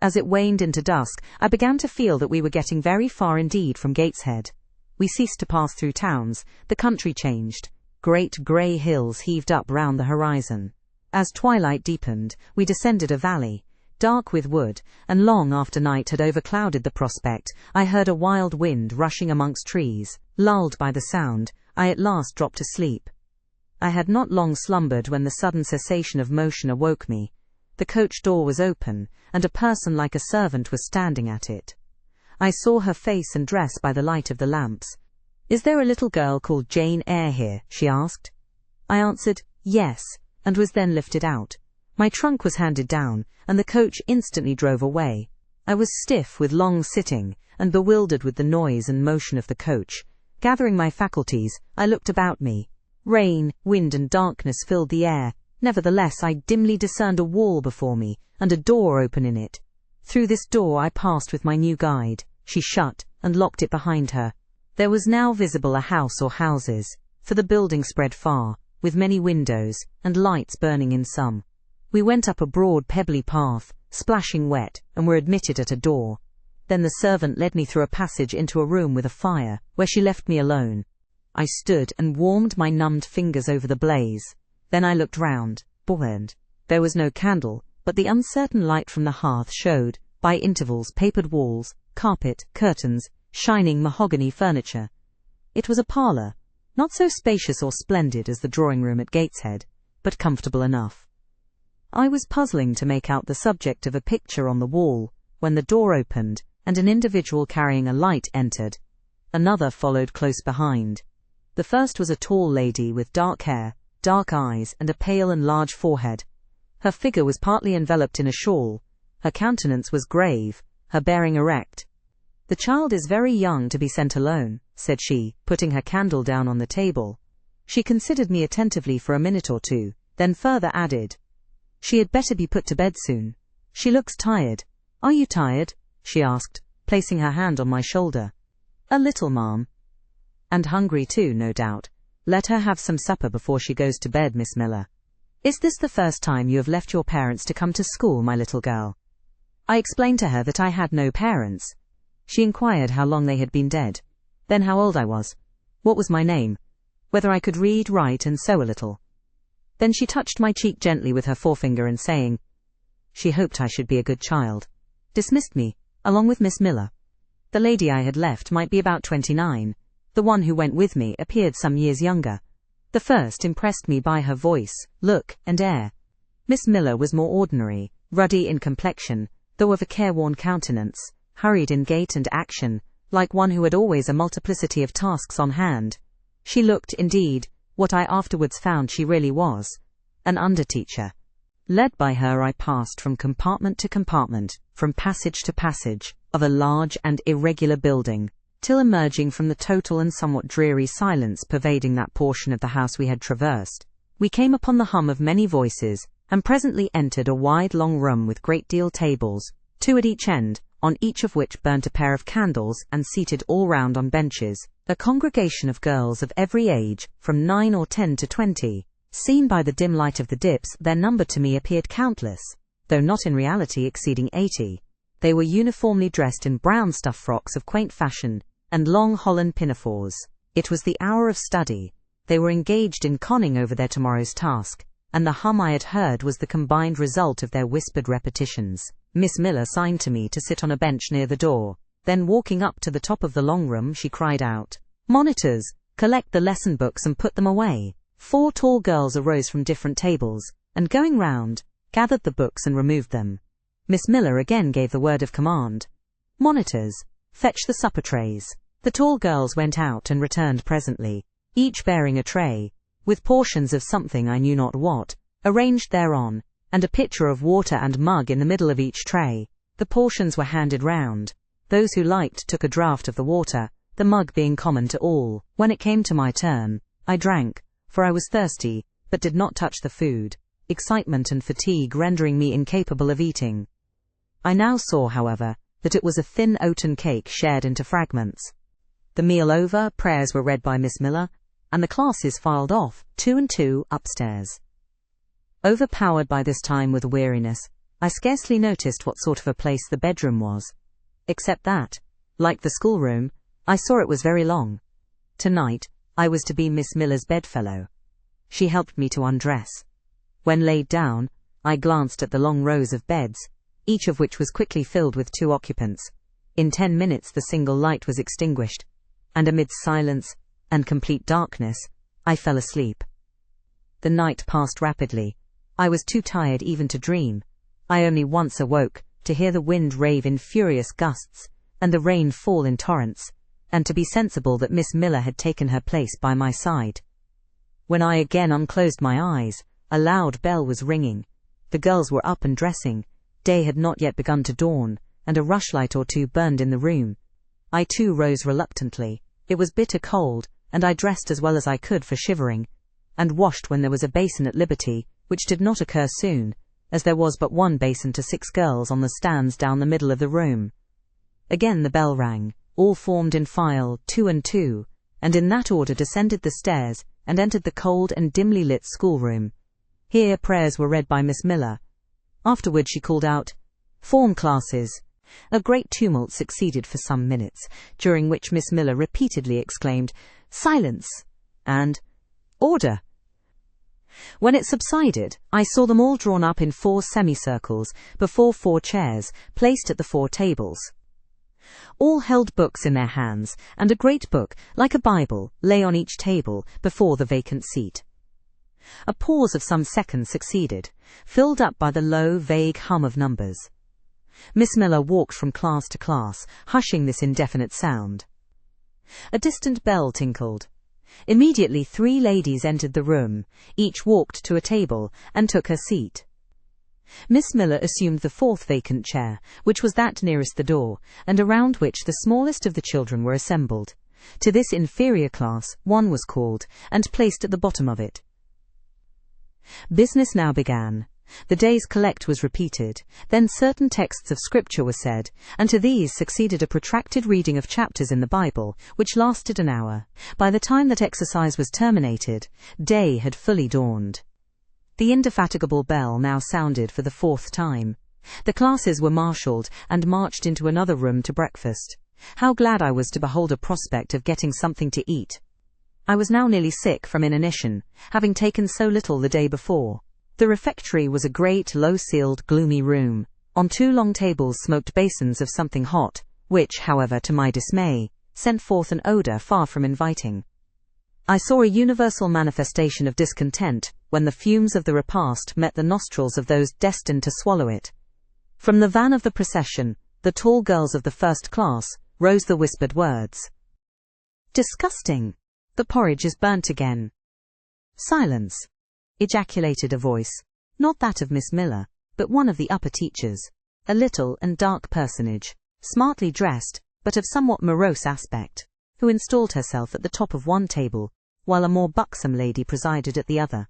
As it waned into dusk, I began to feel that we were getting very far indeed from Gateshead. We ceased to pass through towns, the country changed. Great grey hills heaved up round the horizon. As twilight deepened, we descended a valley, dark with wood, and long after night had overclouded the prospect, I heard a wild wind rushing amongst trees. Lulled by the sound, I at last dropped asleep. I had not long slumbered when the sudden cessation of motion awoke me. The coach door was open, and a person like a servant was standing at it. I saw her face and dress by the light of the lamps. "Is there a little girl called Jane Eyre here?" she asked. I answered, "Yes," and was then lifted out. My trunk was handed down, and the coach instantly drove away. I was stiff with long sitting, and bewildered with the noise and motion of the coach. Gathering my faculties, I looked about me. Rain, wind, and darkness filled the air. Nevertheless, I dimly discerned a wall before me, and a door open in it. Through this door I passed with my new guide. She shut and locked it behind her. There was now visible a house or houses, for the building spread far, with many windows, and lights burning in some. We went up a broad pebbly path, splashing wet, and were admitted at a door. Then the servant led me through a passage into a room with a fire, where she left me alone. I stood and warmed my numbed fingers over the blaze. Then I looked round, bored. There was no candle, but the uncertain light from the hearth showed, by intervals, papered walls, carpet, curtains, shining mahogany furniture. It was a parlour, not so spacious or splendid as the drawing-room at Gateshead, but comfortable enough. I was puzzling to make out the subject of a picture on the wall, when the door opened, and an individual carrying a light entered. Another followed close behind. The first was a tall lady with dark hair, dark eyes, and a pale and large forehead. Her figure was partly enveloped in a shawl. Her countenance was grave, her bearing erect. "The child is very young to be sent alone," said she, putting her candle down on the table. She considered me attentively for a minute or two, then further added, "She had better be put to bed soon. She looks tired." "Are you tired?" she asked, placing her hand on my shoulder. "A little, ma'am." "And hungry too, no doubt. Let her have some supper before she goes to bed, Miss Miller. Is this the first time you have left your parents to come to school, my little girl?" I explained to her that I had no parents. She inquired how long they had been dead, then how old I was, what was my name, whether I could read, write, and sew a little. Then she touched my cheek gently with her forefinger and saying, she hoped I should be a good child, dismissed me, along with Miss Miller. The lady I had left might be about 29. The one who went with me appeared some years younger. The first impressed me by her voice, look, and air. Miss Miller was more ordinary, ruddy in complexion, though of a careworn countenance, hurried in gait and action, like one who had always a multiplicity of tasks on hand. She looked, indeed, what I afterwards found she really was, an under-teacher. Led by her I passed from compartment to compartment, from passage to passage, of a large and irregular building, till emerging from the total and somewhat dreary silence pervading that portion of the house we had traversed, we came upon the hum of many voices, and presently entered a wide long room with great deal tables, 2 at each end, on each of which burnt a pair of candles, and seated all round on benches, a congregation of girls of every age, from 9 or 10 to 20. Seen by the dim light of the dips, their number to me appeared countless, though not in reality exceeding 80. They were uniformly dressed in brown stuff frocks of quaint fashion, and long holland pinafores. It was the hour of study. They were engaged in conning over their tomorrow's task, and the hum I had heard was the combined result of their whispered repetitions. Miss Miller signed to me to sit on a bench near the door. Then walking up to the top of the long room, she cried out, "Monitors, collect the lesson books and put them away." 4 tall girls arose from different tables, and going round, gathered the books and removed them. Miss Miller again gave the word of command, "Monitors, fetch the supper trays." The tall girls went out and returned presently, each bearing a tray, with portions of something I knew not what, arranged thereon, and a pitcher of water and mug in the middle of each tray. The portions were handed round. Those who liked took a draught of the water, the mug being common to all. When it came to my turn, I drank, for I was thirsty, but did not touch the food, excitement and fatigue rendering me incapable of eating. I now saw, however, that it was a thin oaten cake shared into fragments. The meal over, prayers were read by Miss Miller, and the classes filed off, 2 and 2, upstairs. Overpowered by this time with weariness, I scarcely noticed what sort of a place the bedroom was, except that, like the schoolroom, I saw it was very long. Tonight, I was to be Miss Miller's bedfellow. She helped me to undress. When laid down, I glanced at the long rows of beds, each of which was quickly filled with 2 occupants. In 10 minutes the single light was extinguished, and amidst silence and complete darkness, I fell asleep. The night passed rapidly. I was too tired even to dream. I only once awoke, to hear the wind rave in furious gusts, and the rain fall in torrents, and to be sensible that Miss Miller had taken her place by my side. When I again unclosed my eyes, a loud bell was ringing. The girls were up and dressing. Day had not yet begun to dawn, and a rushlight or 2 burned in the room. I too rose reluctantly. It was bitter cold, and I dressed as well as I could for shivering, and washed when there was a basin at liberty, which did not occur soon, as there was but 1 basin to 6 girls on the stands down the middle of the room. Again the bell rang. All formed in file, 2 and 2, and in that order descended the stairs and entered the cold and dimly lit schoolroom. Here prayers were read by Miss Miller. Afterward she called out, "Form classes." A great tumult succeeded for some minutes, during which Miss Miller repeatedly exclaimed, "Silence!" and "Order!" When it subsided, I saw them all drawn up in 4 semicircles before 4 chairs, placed at the 4 tables. All held books in their hands, and a great book, like a Bible, lay on each table, before the vacant seat. A pause of some seconds succeeded, filled up by the low, vague hum of numbers. Miss Miller walked from class to class, hushing this indefinite sound. A distant bell tinkled. Immediately 3 ladies entered the room, each walked to a table, and took her seat. Miss Miller assumed the 4th vacant chair, which was that nearest the door, and around which the smallest of the children were assembled. To this inferior class, 1 was called, and placed at the bottom of it. Business now began. The day's collect was repeated, then certain texts of Scripture were said, and to these succeeded a protracted reading of chapters in the Bible, which lasted an hour. By the time that exercise was terminated, day had fully dawned. The indefatigable bell now sounded for the 4th time. The classes were marshalled and marched into another room to breakfast. How glad I was to behold a prospect of getting something to eat. I was now nearly sick from inanition, having taken so little the day before. The refectory was a great, low-ceiled, gloomy room. On 2 long tables smoked basins of something hot, which, however, to my dismay, sent forth an odour far from inviting. I saw a universal manifestation of discontent when the fumes of the repast met the nostrils of those destined to swallow it. From the van of the procession, the tall girls of the 1st class, rose the whispered words, "Disgusting! The porridge is burnt again." "Silence!" ejaculated a voice, not that of Miss Miller, but one of the upper teachers, a little and dark personage, smartly dressed, but of somewhat morose aspect, who installed herself at the top of 1 table, while a more buxom lady presided at the other.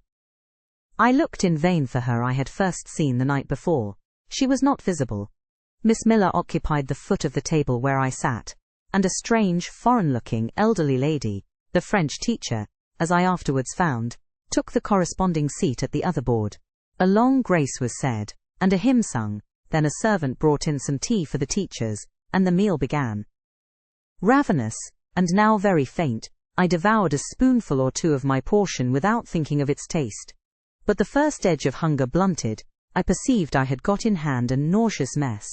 I looked in vain for her I had first seen the night before. She was not visible. Miss Miller occupied the foot of the table where I sat, and a strange, foreign-looking, elderly lady, the French teacher, as I afterwards found, took the corresponding seat at the other board. A long grace was said, and a hymn sung, then a servant brought in some tea for the teachers, and the meal began. Ravenous, and now very faint, I devoured a spoonful or 2 of my portion without thinking of its taste. But the first edge of hunger blunted, I perceived I had got in hand a nauseous mess.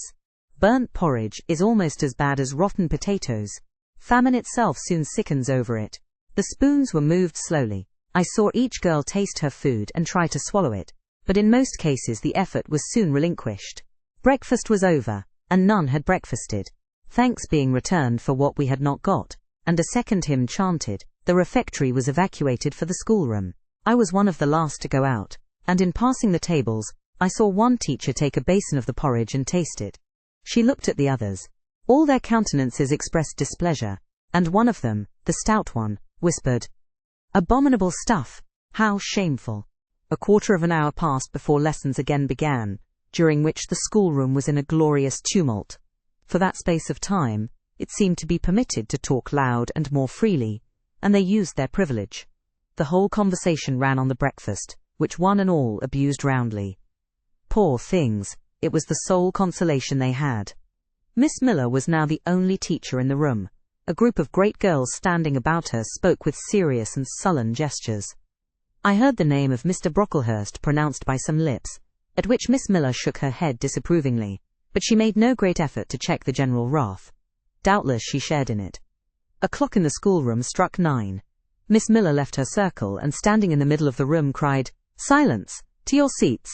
Burnt porridge is almost as bad as rotten potatoes. Famine itself soon sickens over it. The spoons were moved slowly. I saw each girl taste her food and try to swallow it, but in most cases the effort was soon relinquished. Breakfast was over, and none had breakfasted. Thanks being returned for what we had not got, and a second hymn chanted, the refectory was evacuated for the schoolroom. I was one of the last to go out, and in passing the tables, I saw 1 teacher take a basin of the porridge and taste it. She looked at the others. All their countenances expressed displeasure, and one of them, the stout one, whispered, "Abominable stuff! How shameful!" A quarter of an hour passed before lessons again began, during which the schoolroom was in a glorious tumult. For that space of time, it seemed to be permitted to talk loud and more freely, and they used their privilege. The whole conversation ran on the breakfast, which one and all abused roundly. Poor things, it was the sole consolation they had. Miss Miller was now the only teacher in the room. A group of great girls standing about her spoke with serious and sullen gestures. I heard the name of Mr. Brocklehurst pronounced by some lips, at which Miss Miller shook her head disapprovingly, but she made no great effort to check the general wrath. Doubtless she shared in it. A clock in the schoolroom struck 9. Miss Miller left her circle and, standing in the middle of the room, cried, "Silence! To your seats!"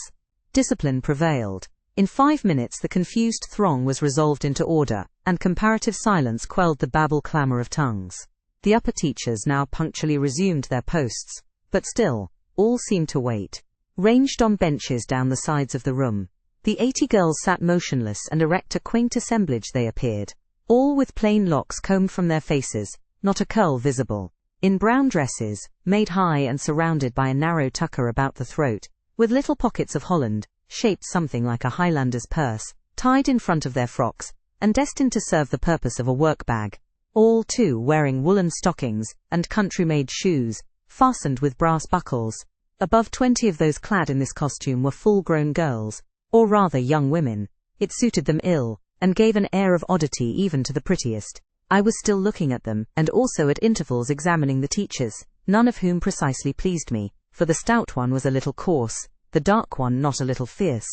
Discipline prevailed. In 5 minutes the confused throng was resolved into order, and comparative silence quelled the babel clamour of tongues. The upper teachers now punctually resumed their posts, but still, all seemed to wait. Ranged on benches down the sides of the room, the 80 girls sat motionless and erect, a quaint assemblage they appeared, all with plain locks combed from their faces, not a curl visible, in brown dresses, made high and surrounded by a narrow tucker about the throat, with little pockets of holland, shaped something like a Highlander's purse, tied in front of their frocks, and destined to serve the purpose of a work-bag. All, too, wearing woolen stockings and country-made shoes, fastened with brass buckles. Above 20 of those clad in this costume were full-grown girls, or rather young women. It suited them ill, and gave an air of oddity even to the prettiest. I was still looking at them, and also at intervals examining the teachers, none of whom precisely pleased me, for the stout one was a little coarse, the dark one not a little fierce,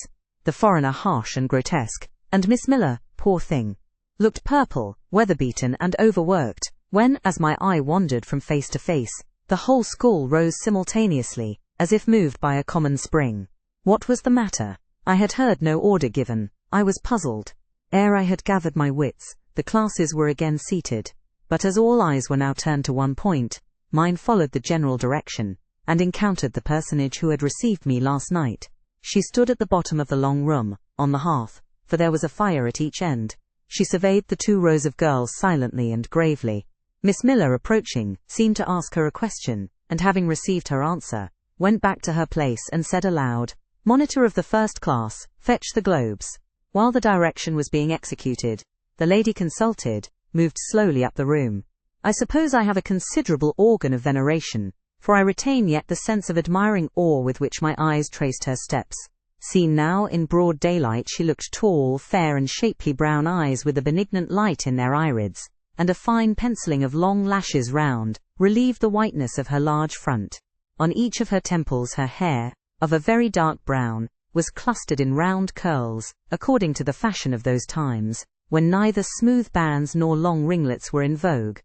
the foreigner harsh and grotesque, and Miss Miller, poor thing, looked purple, weather-beaten and overworked, when, as my eye wandered from face to face, the whole school rose simultaneously, as if moved by a common spring. What was the matter? I had heard no order given. I was puzzled. Ere I had gathered my wits, the classes were again seated, but as all eyes were now turned to one point, mine followed the general direction, and encountered the personage who had received me last night. She stood at the bottom of the long room, on the hearth, for there was a fire at each end. She surveyed the 2 rows of girls silently and gravely. Miss Miller, approaching, seemed to ask her a question, and having received her answer, went back to her place and said aloud, "Monitor of the first class, fetch the globes." While the direction was being executed, the lady consulted, moved slowly up the room. I suppose I have a considerable organ of veneration, for I retain yet the sense of admiring awe with which my eyes traced her steps. Seen now in broad daylight, she looked tall, fair and shapely, brown eyes with a benignant light in their irids, and a fine penciling of long lashes round, relieved the whiteness of her large front. On each of her temples her hair, of a very dark brown, was clustered in round curls, according to the fashion of those times, when neither smooth bands nor long ringlets were in vogue.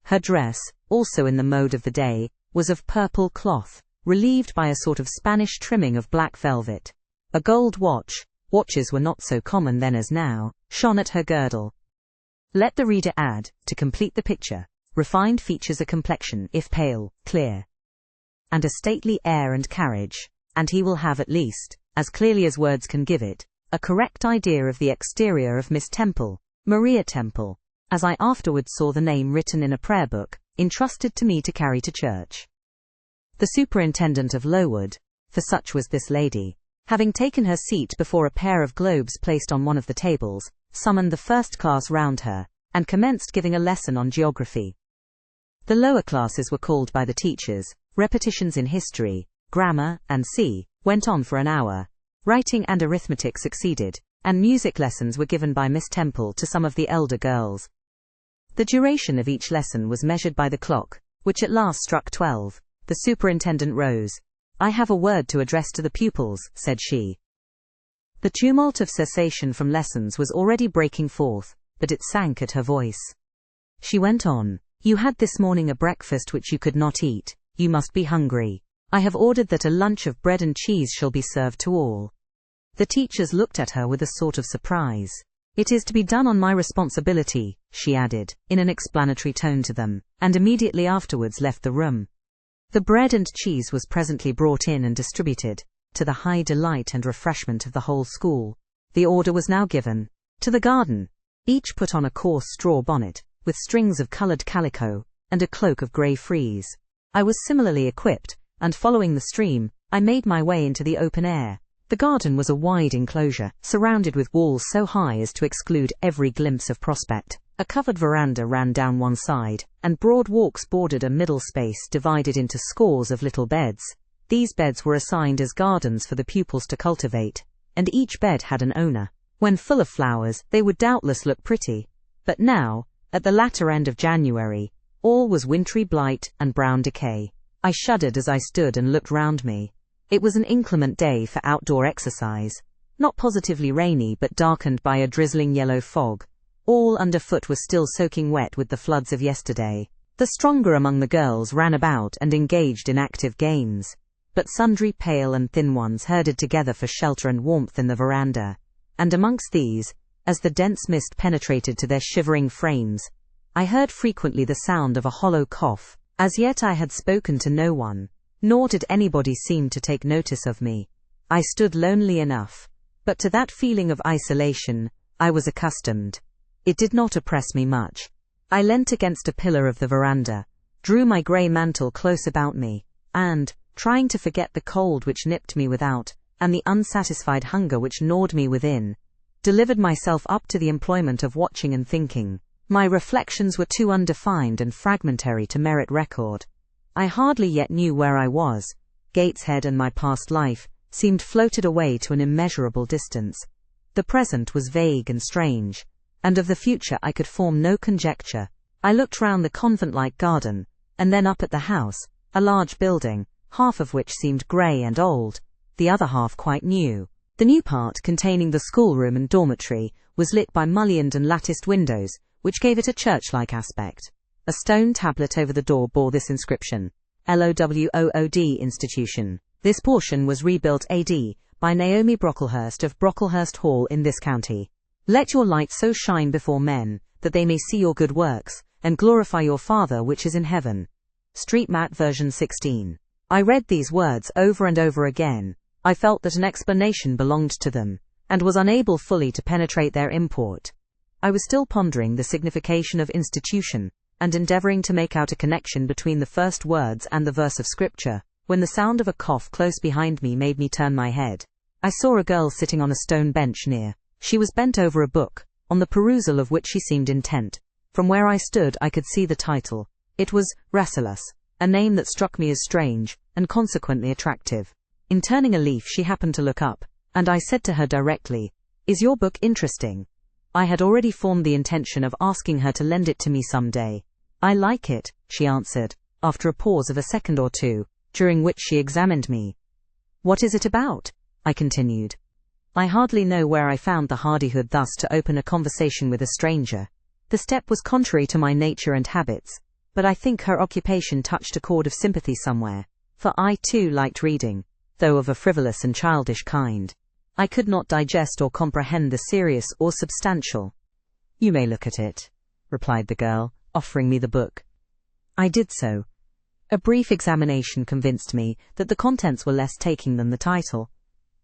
Her dress, also in the mode of the day, was of purple cloth, relieved by a sort of Spanish trimming of black velvet. A gold watches were not so common then as now, shone at her girdle. Let the reader add, to complete the picture, refined features, a complexion, if pale, clear, and a stately air and carriage, and he will have at least, as clearly as words can give it, a correct idea of the exterior of Miss Temple, Maria Temple, as I afterwards saw the name written in a prayer book, entrusted to me to carry to church. The superintendent of Lowood, for such was this lady, having taken her seat before a pair of globes placed on one of the tables, summoned the first class round her, and commenced giving a lesson on geography. The lower classes were called by the teachers. Repetitions in history, grammar, and went on for an hour. Writing and arithmetic succeeded, and music lessons were given by Miss Temple to some of the elder girls. The duration of each lesson was measured by the clock, which at last struck 12. The superintendent rose. "I have a word to address to the pupils," said she. The tumult of cessation from lessons was already breaking forth, but it sank at her voice. She went on, "You had this morning a breakfast which you could not eat. You must be hungry. I have ordered that a lunch of bread and cheese shall be served to all." The teachers looked at her with a sort of surprise. "It is to be done on my responsibility," she added, in an explanatory tone to them, and immediately afterwards left the room. The bread and cheese was presently brought in and distributed, to the high delight and refreshment of the whole school. The order was now given, "To the garden." Each put on a coarse straw bonnet, with strings of coloured calico, and a cloak of grey frieze. I was similarly equipped, and following the stream, I made my way into the open air, The garden was a wide enclosure, surrounded with walls so high as to exclude every glimpse of prospect. A covered veranda ran down one side, and broad walks bordered a middle space divided into scores of little beds. These beds were assigned as gardens for the pupils to cultivate, and each bed had an owner. When full of flowers, they would doubtless look pretty, but now, at the latter end of January, all was wintry blight and brown decay. I shuddered as I stood and looked round me. It was an inclement day for outdoor exercise, not positively rainy but darkened by a drizzling yellow fog. All underfoot was still soaking wet with the floods of yesterday. The stronger among the girls ran about and engaged in active games, but sundry pale and thin ones herded together for shelter and warmth in the veranda, and amongst these, as the dense mist penetrated to their shivering frames, I heard frequently the sound of a hollow cough. As yet I had spoken to no one, nor did anybody seem to take notice of me. I stood lonely enough, but to that feeling of isolation I was accustomed. It did not oppress me much. I leant against a pillar of the veranda, drew my grey mantle close about me, and, trying to forget the cold which nipped me without, and the unsatisfied hunger which gnawed me within, delivered myself up to the employment of watching and thinking. My reflections were too undefined and fragmentary to merit record. I hardly yet knew where I was. Gateshead and my past life seemed floated away to an immeasurable distance. The present was vague and strange, and of the future I could form no conjecture. I looked round the convent-like garden, and then up at the house, a large building, half of which seemed grey and old, the other half quite new. The new part, containing the schoolroom and dormitory, was lit by mullioned and latticed windows, which gave it a church-like aspect. A stone tablet over the door bore this inscription: LOWOOD Institution. This portion was rebuilt A.D. by Naomi Brocklehurst of Brocklehurst Hall in this county. Let your light so shine before men, that they may see your good works, and glorify your Father which is in heaven. Street Mat version 16. I read these words over and over again. I felt that an explanation belonged to them, and was unable fully to penetrate their import. I was still pondering the signification of institution, and endeavouring to make out a connection between the first words and the verse of Scripture, when the sound of a cough close behind me made me turn my head. I saw a girl sitting on a stone bench near. She was bent over a book, on the perusal of which she seemed intent. From where I stood I could see the title. It was Rasselas, a name that struck me as strange, and consequently attractive. In turning a leaf she happened to look up, and I said to her directly, "Is your book interesting?" I had already formed the intention of asking her to lend it to me some day. "I like it," she answered, after a pause of a second or two, during which she examined me. "What is it about?" I continued. I hardly know where I found the hardihood thus to open a conversation with a stranger. The step was contrary to my nature and habits, but I think her occupation touched a chord of sympathy somewhere, for I too liked reading, though of a frivolous and childish kind. I could not digest or comprehend the serious or substantial. "You may look at it," replied the girl, offering me the book. I did so. A brief examination convinced me that the contents were less taking than the title.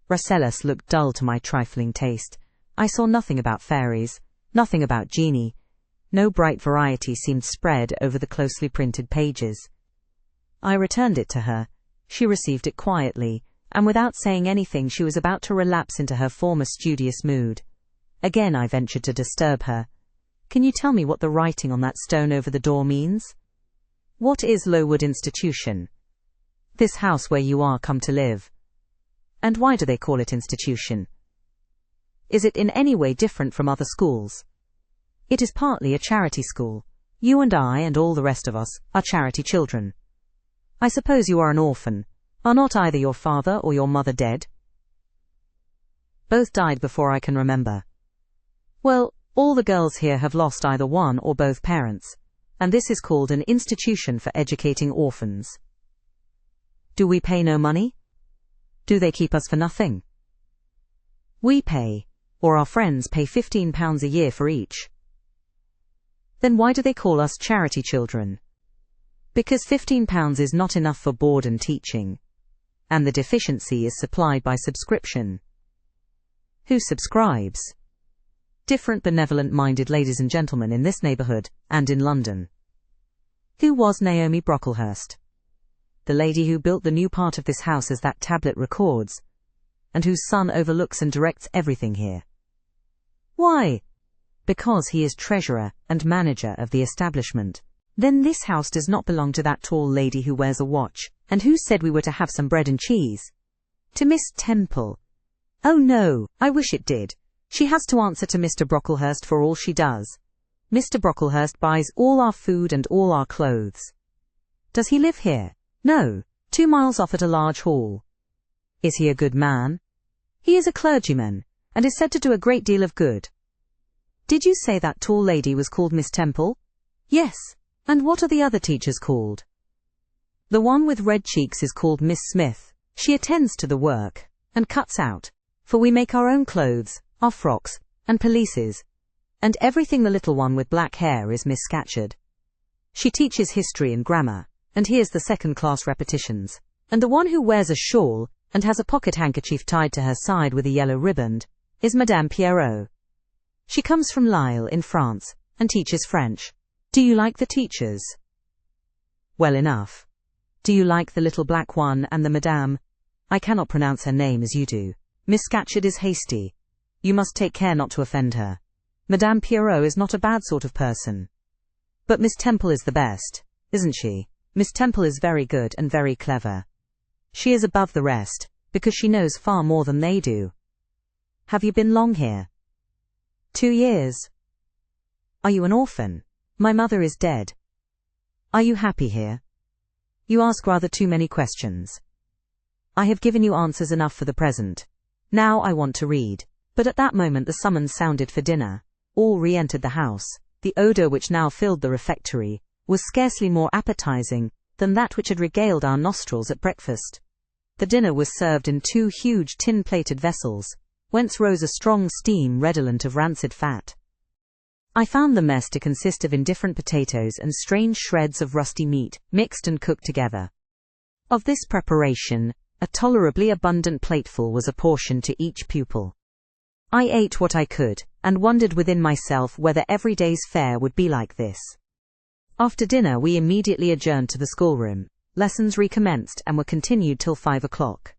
Rasselas looked dull to my trifling taste. I saw nothing about fairies, nothing about genii. No bright variety seemed spread over the closely printed pages. I returned it to her. She received it quietly, and without saying anything she was about to relapse into her former studious mood. Again I ventured to disturb her. "Can you tell me what the writing on that stone over the door means? What is Lowood Institution? This house where you are come to live. And why do they call it institution? Is it in any way different from other schools?" "It is partly a charity school. You and I and all the rest of us are charity children. I suppose you are an orphan. Are not either your father or your mother dead?" "Both died before I can remember." "Well, all the girls here have lost either one or both parents, and this is called an institution for educating orphans." "Do we pay no money? Do they keep us for nothing?" "We pay, or our friends pay £15 a year for each." "Then why do they call us charity children?" "Because £15 is not enough for board and teaching, and the deficiency is supplied by subscription." "Who subscribes?" "Different benevolent-minded ladies and gentlemen in this neighbourhood, and in London." "Who was Naomi Brocklehurst?" "The lady who built the new part of this house as that tablet records." and whose son overlooks and directs everything here. Why? Because he is treasurer and manager of the establishment. Then this house does not belong to that tall lady who wears a watch, and who said we were to have some bread and cheese? To Miss Temple. Oh no, I wish it did. She has to answer to Mr. Brocklehurst for all she does. Mr. Brocklehurst buys all our food and all our clothes. Does he live here? No, 2 miles off at a large hall. Is he a good man? He is a clergyman, and is said to do a great deal of good. Did you say that tall lady was called Miss Temple? Yes, and what are the other teachers called? The one with red cheeks is called Miss Smith. She attends to the work, and cuts out, for we make our own clothes, our frocks, and pelisses, and everything. The little one with black hair is Miss Scatcherd. She teaches history and grammar, and hears the second-class repetitions. And the one who wears a shawl, and has a pocket handkerchief tied to her side with a yellow riband, is Madame Pierrot. She comes from Lille in France, and teaches French. Do you like the teachers? Well enough. Do you like the little black one and the Madame? I cannot pronounce her name as you do. Miss Scatcherd is hasty. You must take care not to offend her. Madame Pierrot is not a bad sort of person. But Miss Temple is the best, isn't she? Miss Temple is very good and very clever. She is above the rest, because she knows far more than they do. Have you been long here? 2 years. Are you an orphan? My mother is dead. Are you happy here? You ask rather too many questions. I have given you answers enough for the present. Now I want to read. But at that moment the summons sounded for dinner. All re-entered the house. The odour which now filled the refectory was scarcely more appetizing than that which had regaled our nostrils at breakfast. The dinner was served in 2 huge tin-plated vessels, whence rose a strong steam redolent of rancid fat. I found the mess to consist of indifferent potatoes and strange shreds of rusty meat, mixed and cooked together. Of this preparation, a tolerably abundant plateful was apportioned to each pupil. I ate what I could, and wondered within myself whether every day's fare would be like this. After dinner we immediately adjourned to the schoolroom. Lessons recommenced and were continued till 5 o'clock.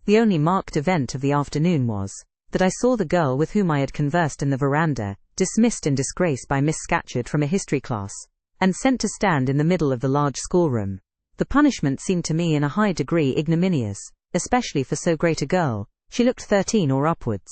The only marked event of the afternoon was that I saw the girl with whom I had conversed in the veranda, dismissed in disgrace by Miss Scatcherd from a history class, and sent to stand in the middle of the large schoolroom. The punishment seemed to me in a high degree ignominious, especially for so great a girl. She looked 13 or upwards.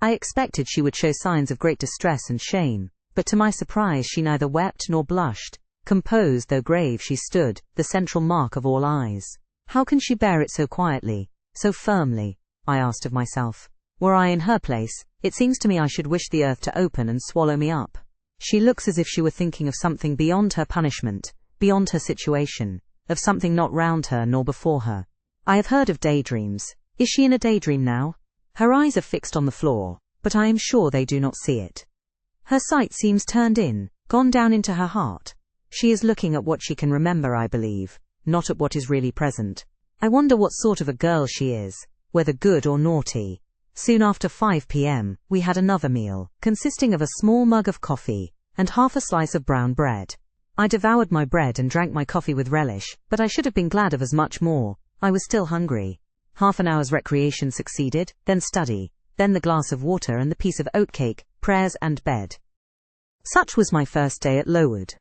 I expected she would show signs of great distress and shame, but to my surprise she neither wept nor blushed. Composed though grave she stood, the central mark of all eyes. How can she bear it so quietly, so firmly? I asked of myself. Were I in her place, it seems to me I should wish the earth to open and swallow me up. She looks as if she were thinking of something beyond her punishment, beyond her situation, of something not round her nor before her. I have heard of daydreams. Is she in a daydream now? Her eyes are fixed on the floor, but I am sure they do not see it. Her sight seems turned in, gone down into her heart. She is looking at what she can remember, I believe, not at what is really present. I wonder what sort of a girl she is, whether good or naughty. Soon after 5 p.m., we had another meal, consisting of a small mug of coffee, and half a slice of brown bread. I devoured my bread and drank my coffee with relish, but I should have been glad of as much more. I was still hungry. Half an hour's recreation succeeded, then study, then the glass of water and the piece of oatcake, prayers and bed. Such was my first day at Lowood.